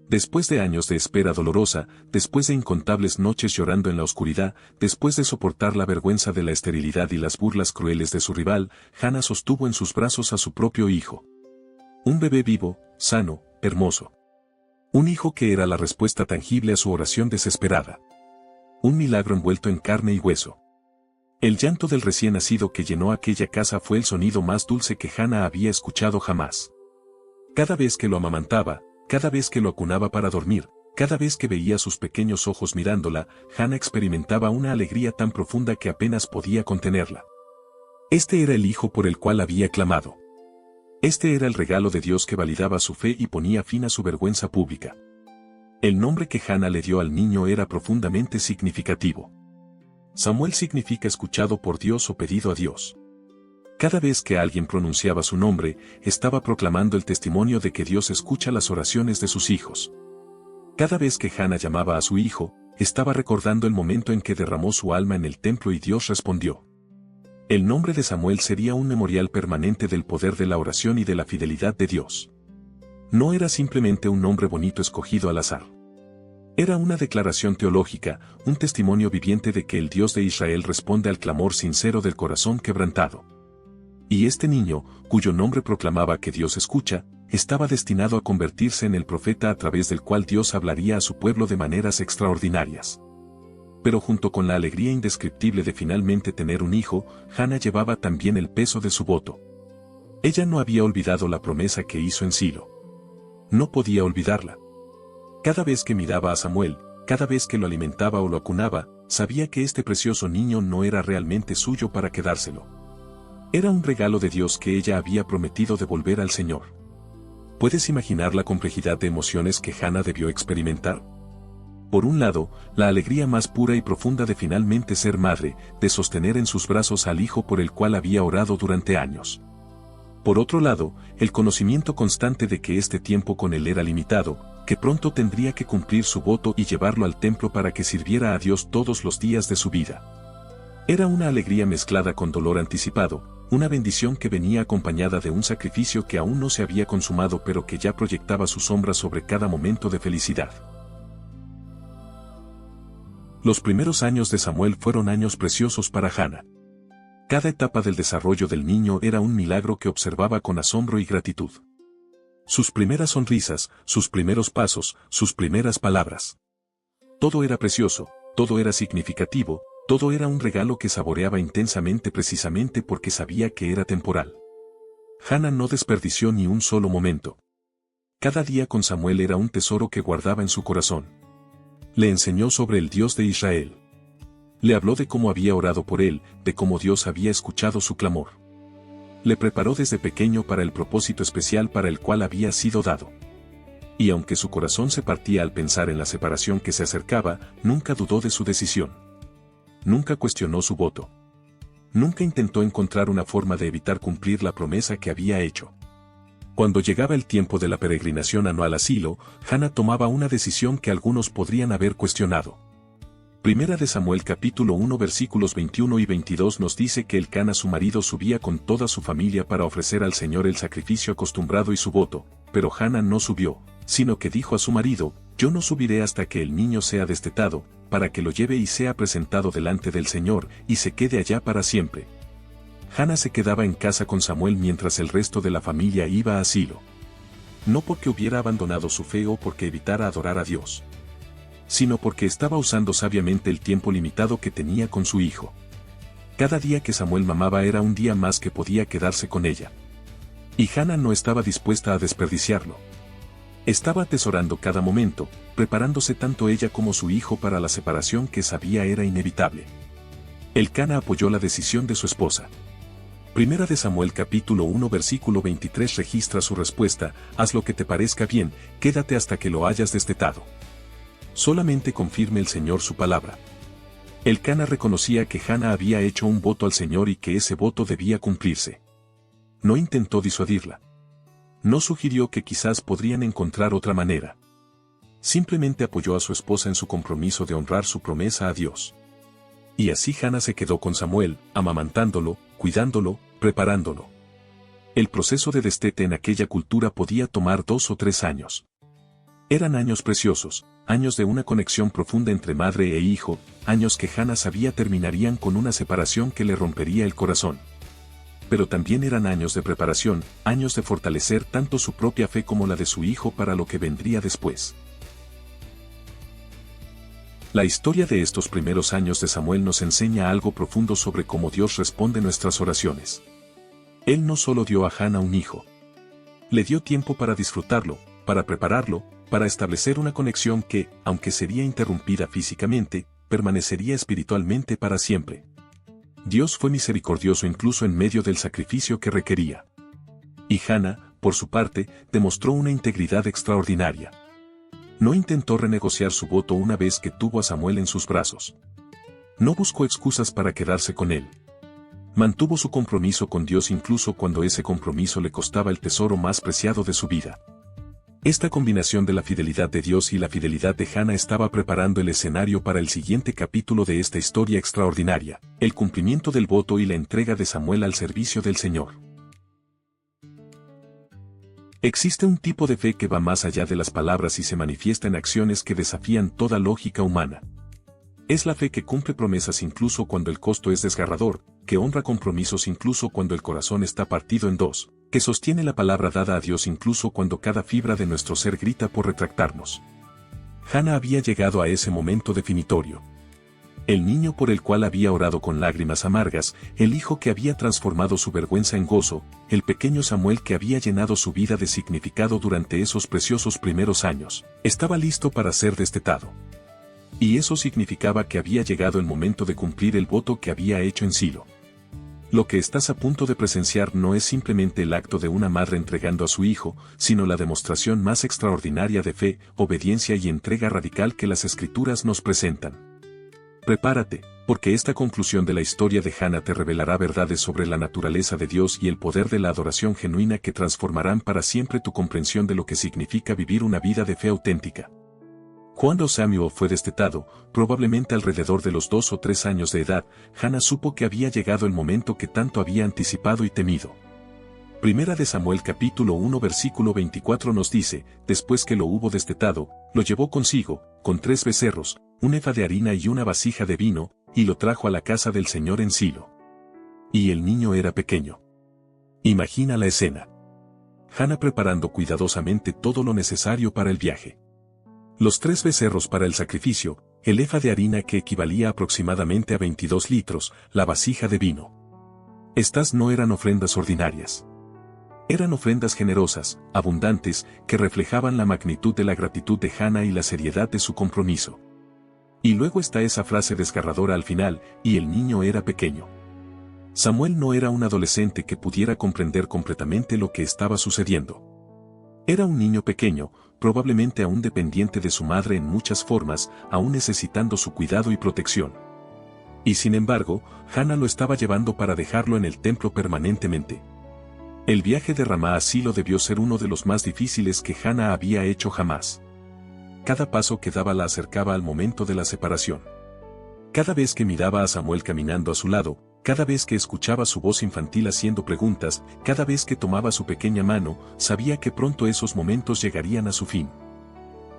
Después de años de espera dolorosa, después de incontables noches llorando en la oscuridad, después de soportar la vergüenza de la esterilidad y las burlas crueles de su rival, Hannah sostuvo en sus brazos a su propio hijo. Un bebé vivo, sano, hermoso. Un hijo que era la respuesta tangible a su oración desesperada. Un milagro envuelto en carne y hueso. El llanto del recién nacido que llenó aquella casa fue el sonido más dulce que Hannah había escuchado jamás. Cada vez que lo amamantaba, cada vez que lo acunaba para dormir, cada vez que veía sus pequeños ojos mirándola, Hannah experimentaba una alegría tan profunda que apenas podía contenerla. Este era el hijo por el cual había clamado. Este era el regalo de Dios que validaba su fe y ponía fin a su vergüenza pública. El nombre que Hannah le dio al niño era profundamente significativo. Samuel significa escuchado por Dios o pedido a Dios. Cada vez que alguien pronunciaba su nombre, estaba proclamando el testimonio de que Dios escucha las oraciones de sus hijos. Cada vez que Hannah llamaba a su hijo, estaba recordando el momento en que derramó su alma en el templo y Dios respondió. El nombre de Samuel sería un memorial permanente del poder de la oración y de la fidelidad de Dios. No era simplemente un nombre bonito escogido al azar. Era una declaración teológica, un testimonio viviente de que el Dios de Israel responde al clamor sincero del corazón quebrantado. Y este niño, cuyo nombre proclamaba que Dios escucha, estaba destinado a convertirse en el profeta a través del cual Dios hablaría a su pueblo de maneras extraordinarias. Pero junto con la alegría indescriptible de finalmente tener un hijo, Hannah llevaba también el peso de su voto. Ella no había olvidado la promesa que hizo en Silo. No podía olvidarla. Cada vez que miraba a Samuel, cada vez que lo alimentaba o lo acunaba, sabía que este precioso niño no era realmente suyo para quedárselo. Era un regalo de Dios que ella había prometido devolver al Señor. ¿Puedes imaginar la complejidad de emociones que Hannah debió experimentar? Por un lado, la alegría más pura y profunda de finalmente ser madre, de sostener en sus brazos al hijo por el cual había orado durante años. Por otro lado, el conocimiento constante de que este tiempo con él era limitado, que pronto tendría que cumplir su voto y llevarlo al templo para que sirviera a Dios todos los días de su vida. Era una alegría mezclada con dolor anticipado, una bendición que venía acompañada de un sacrificio que aún no se había consumado pero que ya proyectaba su sombra sobre cada momento de felicidad. Los primeros años de Samuel fueron años preciosos para Hannah. Cada etapa del desarrollo del niño era un milagro que observaba con asombro y gratitud. Sus primeras sonrisas, sus primeros pasos, sus primeras palabras. Todo era precioso, todo era significativo, todo era un regalo que saboreaba intensamente precisamente porque sabía que era temporal. Hannah no desperdició ni un solo momento. Cada día con Samuel era un tesoro que guardaba en su corazón. Le enseñó sobre el Dios de Israel. Le habló de cómo había orado por él, de cómo Dios había escuchado su clamor. Le preparó desde pequeño para el propósito especial para el cual había sido dado. Y aunque su corazón se partía al pensar en la separación que se acercaba, nunca dudó de su decisión. Nunca cuestionó su voto. Nunca intentó encontrar una forma de evitar cumplir la promesa que había hecho. Cuando llegaba el tiempo de la peregrinación anual a Silo, Hannah tomaba una decisión que algunos podrían haber cuestionado. Primera de Samuel capítulo 1 versículos 21 y 22 nos dice que Elcana su marido subía con toda su familia para ofrecer al Señor el sacrificio acostumbrado y su voto, pero Hannah no subió, sino que dijo a su marido, yo no subiré hasta que el niño sea destetado, para que lo lleve y sea presentado delante del Señor, y se quede allá para siempre. Hannah se quedaba en casa con Samuel mientras el resto de la familia iba a Silo. No porque hubiera abandonado su fe o porque evitara adorar a Dios, sino porque estaba usando sabiamente el tiempo limitado que tenía con su hijo. Cada día que Samuel mamaba era un día más que podía quedarse con ella. Y Hannah no estaba dispuesta a desperdiciarlo. Estaba atesorando cada momento, preparándose tanto ella como su hijo para la separación que sabía era inevitable. Elcana apoyó la decisión de su esposa. Primera de Samuel capítulo 1 versículo 23 registra su respuesta: haz lo que te parezca bien, quédate hasta que lo hayas destetado. Solamente confirme el Señor su palabra. Elcana reconocía que Hana había hecho un voto al Señor y que ese voto debía cumplirse. No intentó disuadirla. No sugirió que quizás podrían encontrar otra manera. Simplemente apoyó a su esposa en su compromiso de honrar su promesa a Dios. Y así Hana se quedó con Samuel, amamantándolo, cuidándolo, preparándolo. El proceso de destete en aquella cultura podía tomar 2 o 3 años. Eran años preciosos, años de una conexión profunda entre madre e hijo, años que Hana sabía terminarían con una separación que le rompería el corazón. Pero también eran años de preparación, años de fortalecer tanto su propia fe como la de su hijo para lo que vendría después. La historia de estos primeros años de Samuel nos enseña algo profundo sobre cómo Dios responde nuestras oraciones. Él no solo dio a Hana un hijo. Le dio tiempo para disfrutarlo, para prepararlo, para establecer una conexión que, aunque sería interrumpida físicamente, permanecería espiritualmente para siempre. Dios fue misericordioso incluso en medio del sacrificio que requería. Y Hana, por su parte, demostró una integridad extraordinaria. No intentó renegociar su voto una vez que tuvo a Samuel en sus brazos. No buscó excusas para quedarse con él. Mantuvo su compromiso con Dios incluso cuando ese compromiso le costaba el tesoro más preciado de su vida. Esta combinación de la fidelidad de Dios y la fidelidad de Hana estaba preparando el escenario para el siguiente capítulo de esta historia extraordinaria, el cumplimiento del voto y la entrega de Samuel al servicio del Señor. Existe un tipo de fe que va más allá de las palabras y se manifiesta en acciones que desafían toda lógica humana. Es la fe que cumple promesas incluso cuando el costo es desgarrador, que honra compromisos incluso cuando el corazón está partido en dos, que sostiene la palabra dada a Dios incluso cuando cada fibra de nuestro ser grita por retractarnos. Hana había llegado a ese momento definitorio. El niño por el cual había orado con lágrimas amargas, el hijo que había transformado su vergüenza en gozo, el pequeño Samuel que había llenado su vida de significado durante esos preciosos primeros años, estaba listo para ser destetado. Y eso significaba que había llegado el momento de cumplir el voto que había hecho en Silo. Lo que estás a punto de presenciar no es simplemente el acto de una madre entregando a su hijo, sino la demostración más extraordinaria de fe, obediencia y entrega radical que las Escrituras nos presentan. Prepárate, porque esta conclusión de la historia de Hana te revelará verdades sobre la naturaleza de Dios y el poder de la adoración genuina que transformarán para siempre tu comprensión de lo que significa vivir una vida de fe auténtica. Cuando Samuel fue destetado, probablemente alrededor de los 2 o 3 años de edad, Hana supo que había llegado el momento que tanto había anticipado y temido. Primera de Samuel capítulo 1 versículo 24 nos dice: después que lo hubo destetado, lo llevó consigo, con 3 becerros, un efa de harina y una vasija de vino, y lo trajo a la casa del Señor en Silo. Y el niño era pequeño. Imagina la escena. Hana preparando cuidadosamente todo lo necesario para el viaje. Los 3 becerros para el sacrificio, el efa de harina que equivalía aproximadamente a 22 litros, la vasija de vino. Estas no eran ofrendas ordinarias. Eran ofrendas generosas, abundantes, que reflejaban la magnitud de la gratitud de Hana y la seriedad de su compromiso. Y luego está esa frase desgarradora al final: y el niño era pequeño. Samuel no era un adolescente que pudiera comprender completamente lo que estaba sucediendo. Era un niño pequeño, probablemente aún dependiente de su madre en muchas formas, aún necesitando su cuidado y protección. Y sin embargo, Hana lo estaba llevando para dejarlo en el templo permanentemente. El viaje de Ramá a Silo debió ser uno de los más difíciles que Hana había hecho jamás. Cada paso que daba la acercaba al momento de la separación. Cada vez que miraba a Samuel caminando a su lado, cada vez que escuchaba su voz infantil haciendo preguntas, cada vez que tomaba su pequeña mano, sabía que pronto esos momentos llegarían a su fin.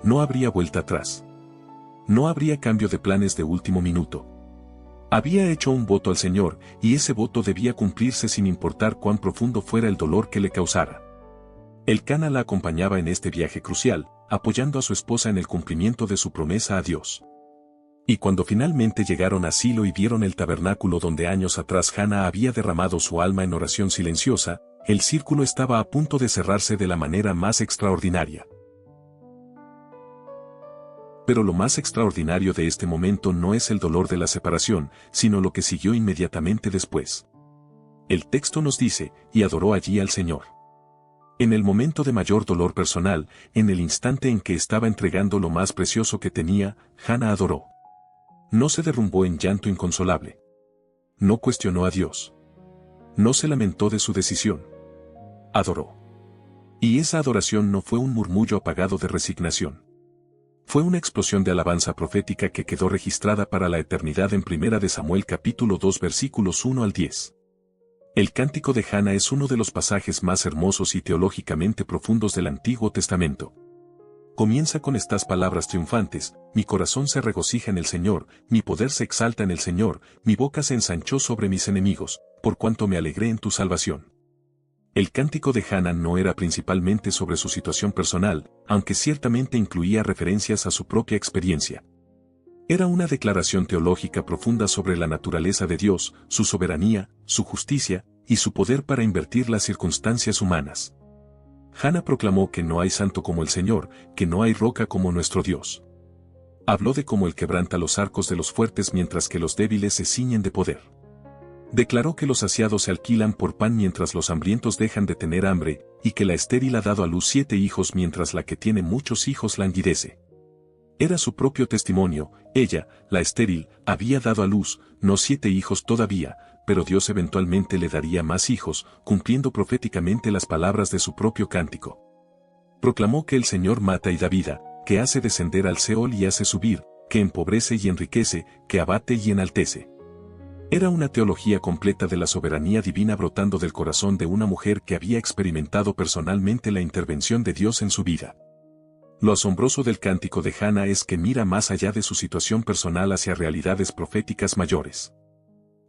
No habría vuelta atrás. No habría cambio de planes de último minuto. Había hecho un voto al Señor, y ese voto debía cumplirse sin importar cuán profundo fuera el dolor que le causara. Elcana la acompañaba en este viaje crucial, apoyando a su esposa en el cumplimiento de su promesa a Dios. Y cuando finalmente llegaron a Silo y vieron el tabernáculo donde años atrás Hana había derramado su alma en oración silenciosa, el círculo estaba a punto de cerrarse de la manera más extraordinaria. Pero lo más extraordinario de este momento no es el dolor de la separación, sino lo que siguió inmediatamente después. El texto nos dice, y adoró allí al Señor. En el momento de mayor dolor personal, en el instante en que estaba entregando lo más precioso que tenía, Hannah adoró. No se derrumbó en llanto inconsolable. No cuestionó a Dios. No se lamentó de su decisión. Adoró. Y esa adoración no fue un murmullo apagado de resignación. Fue una explosión de alabanza profética que quedó registrada para la eternidad en 1 de Samuel capítulo 2 versículos 1 al 10. El cántico de Hannah es uno de los pasajes más hermosos y teológicamente profundos del Antiguo Testamento. Comienza con estas palabras triunfantes: mi corazón se regocija en el Señor, mi poder se exalta en el Señor, mi boca se ensanchó sobre mis enemigos, por cuanto me alegré en tu salvación. El cántico de Hannah no era principalmente sobre su situación personal, aunque ciertamente incluía referencias a su propia experiencia. Era una declaración teológica profunda sobre la naturaleza de Dios, su soberanía, su justicia, y su poder para invertir las circunstancias humanas. Hannah proclamó que no hay santo como el Señor, que no hay roca como nuestro Dios. Habló de cómo Él quebranta los arcos de los fuertes mientras que los débiles se ciñen de poder. Declaró que los saciados se alquilan por pan mientras los hambrientos dejan de tener hambre, y que la estéril ha dado a luz 7 hijos mientras la que tiene muchos hijos languidece. Era su propio testimonio: ella, la estéril, había dado a luz, no 7 hijos todavía, pero Dios eventualmente le daría más hijos, cumpliendo proféticamente las palabras de su propio cántico. Proclamó que el Señor mata y da vida, que hace descender al Seol y hace subir, que empobrece y enriquece, que abate y enaltece. Era una teología completa de la soberanía divina brotando del corazón de una mujer que había experimentado personalmente la intervención de Dios en su vida. Lo asombroso del cántico de Hannah es que mira más allá de su situación personal hacia realidades proféticas mayores.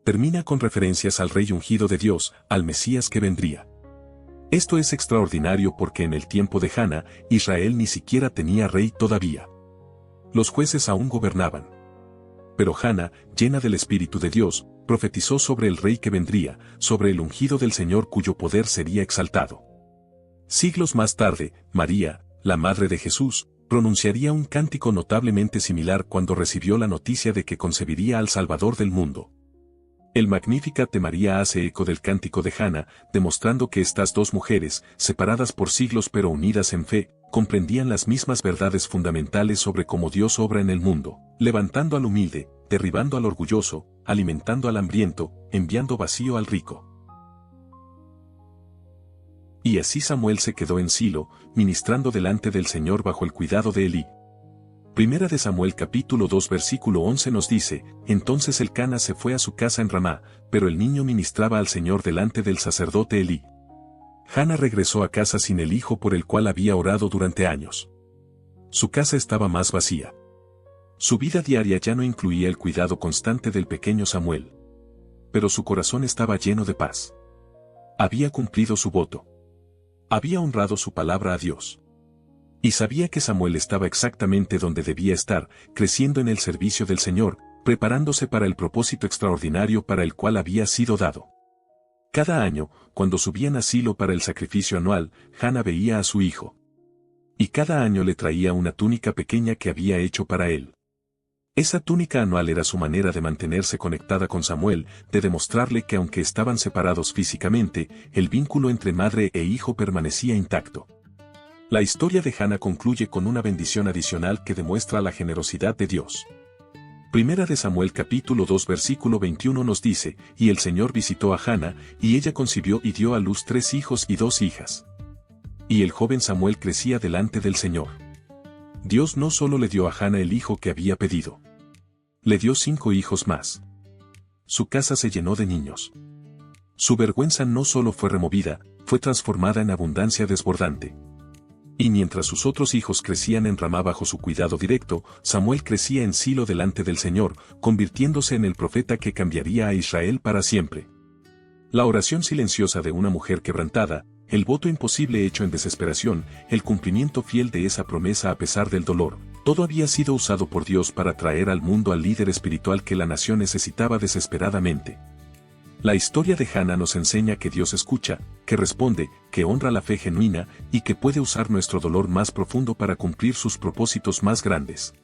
Termina con referencias al Rey ungido de Dios, al Mesías que vendría. Esto es extraordinario porque en el tiempo de Hannah, Israel ni siquiera tenía rey todavía. Los jueces aún gobernaban. Pero Hannah, llena del Espíritu de Dios, profetizó sobre el Rey que vendría, sobre el ungido del Señor cuyo poder sería exaltado. Siglos más tarde, María, la madre de Jesús, pronunciaría un cántico notablemente similar cuando recibió la noticia de que concebiría al Salvador del mundo. El Magnificat de María hace eco del cántico de Hannah, demostrando que estas dos mujeres, separadas por siglos pero unidas en fe, comprendían las mismas verdades fundamentales sobre cómo Dios obra en el mundo, levantando al humilde, derribando al orgulloso, alimentando al hambriento, enviando vacío al rico. Y así Samuel se quedó en Silo, ministrando delante del Señor bajo el cuidado de Elí. 1 de Samuel capítulo 2 versículo 11 nos dice: entonces Elcana se fue a su casa en Ramá, pero el niño ministraba al Señor delante del sacerdote Elí. Hannah regresó a casa sin el hijo por el cual había orado durante años. Su casa estaba más vacía. Su vida diaria ya no incluía el cuidado constante del pequeño Samuel. Pero su corazón estaba lleno de paz. Había cumplido su voto. Había honrado su palabra a Dios. Y sabía que Samuel estaba exactamente donde debía estar, creciendo en el servicio del Señor, preparándose para el propósito extraordinario para el cual había sido dado. Cada año, cuando subían a Silo para el sacrificio anual, Hannah veía a su hijo. Y cada año le traía una túnica pequeña que había hecho para él. Esa túnica anual era su manera de mantenerse conectada con Samuel, de demostrarle que aunque estaban separados físicamente, el vínculo entre madre e hijo permanecía intacto. La historia de Hannah concluye con una bendición adicional que demuestra la generosidad de Dios. 1 de Samuel capítulo 2 versículo 21 nos dice: y el Señor visitó a Hannah, y ella concibió y dio a luz 3 hijos y 2 hijas. Y el joven Samuel crecía delante del Señor. Dios no solo le dio a Hannah el hijo que había pedido. Le dio 5 hijos más. Su casa se llenó de niños. Su vergüenza no solo fue removida, fue transformada en abundancia desbordante. Y mientras sus otros hijos crecían en Ramá bajo su cuidado directo, Samuel crecía en Silo delante del Señor, convirtiéndose en el profeta que cambiaría a Israel para siempre. La oración silenciosa de una mujer quebrantada, el voto imposible hecho en desesperación, el cumplimiento fiel de esa promesa a pesar del dolor, todo había sido usado por Dios para traer al mundo al líder espiritual que la nación necesitaba desesperadamente. La historia de Hannah nos enseña que Dios escucha, que responde, que honra la fe genuina y que puede usar nuestro dolor más profundo para cumplir sus propósitos más grandes.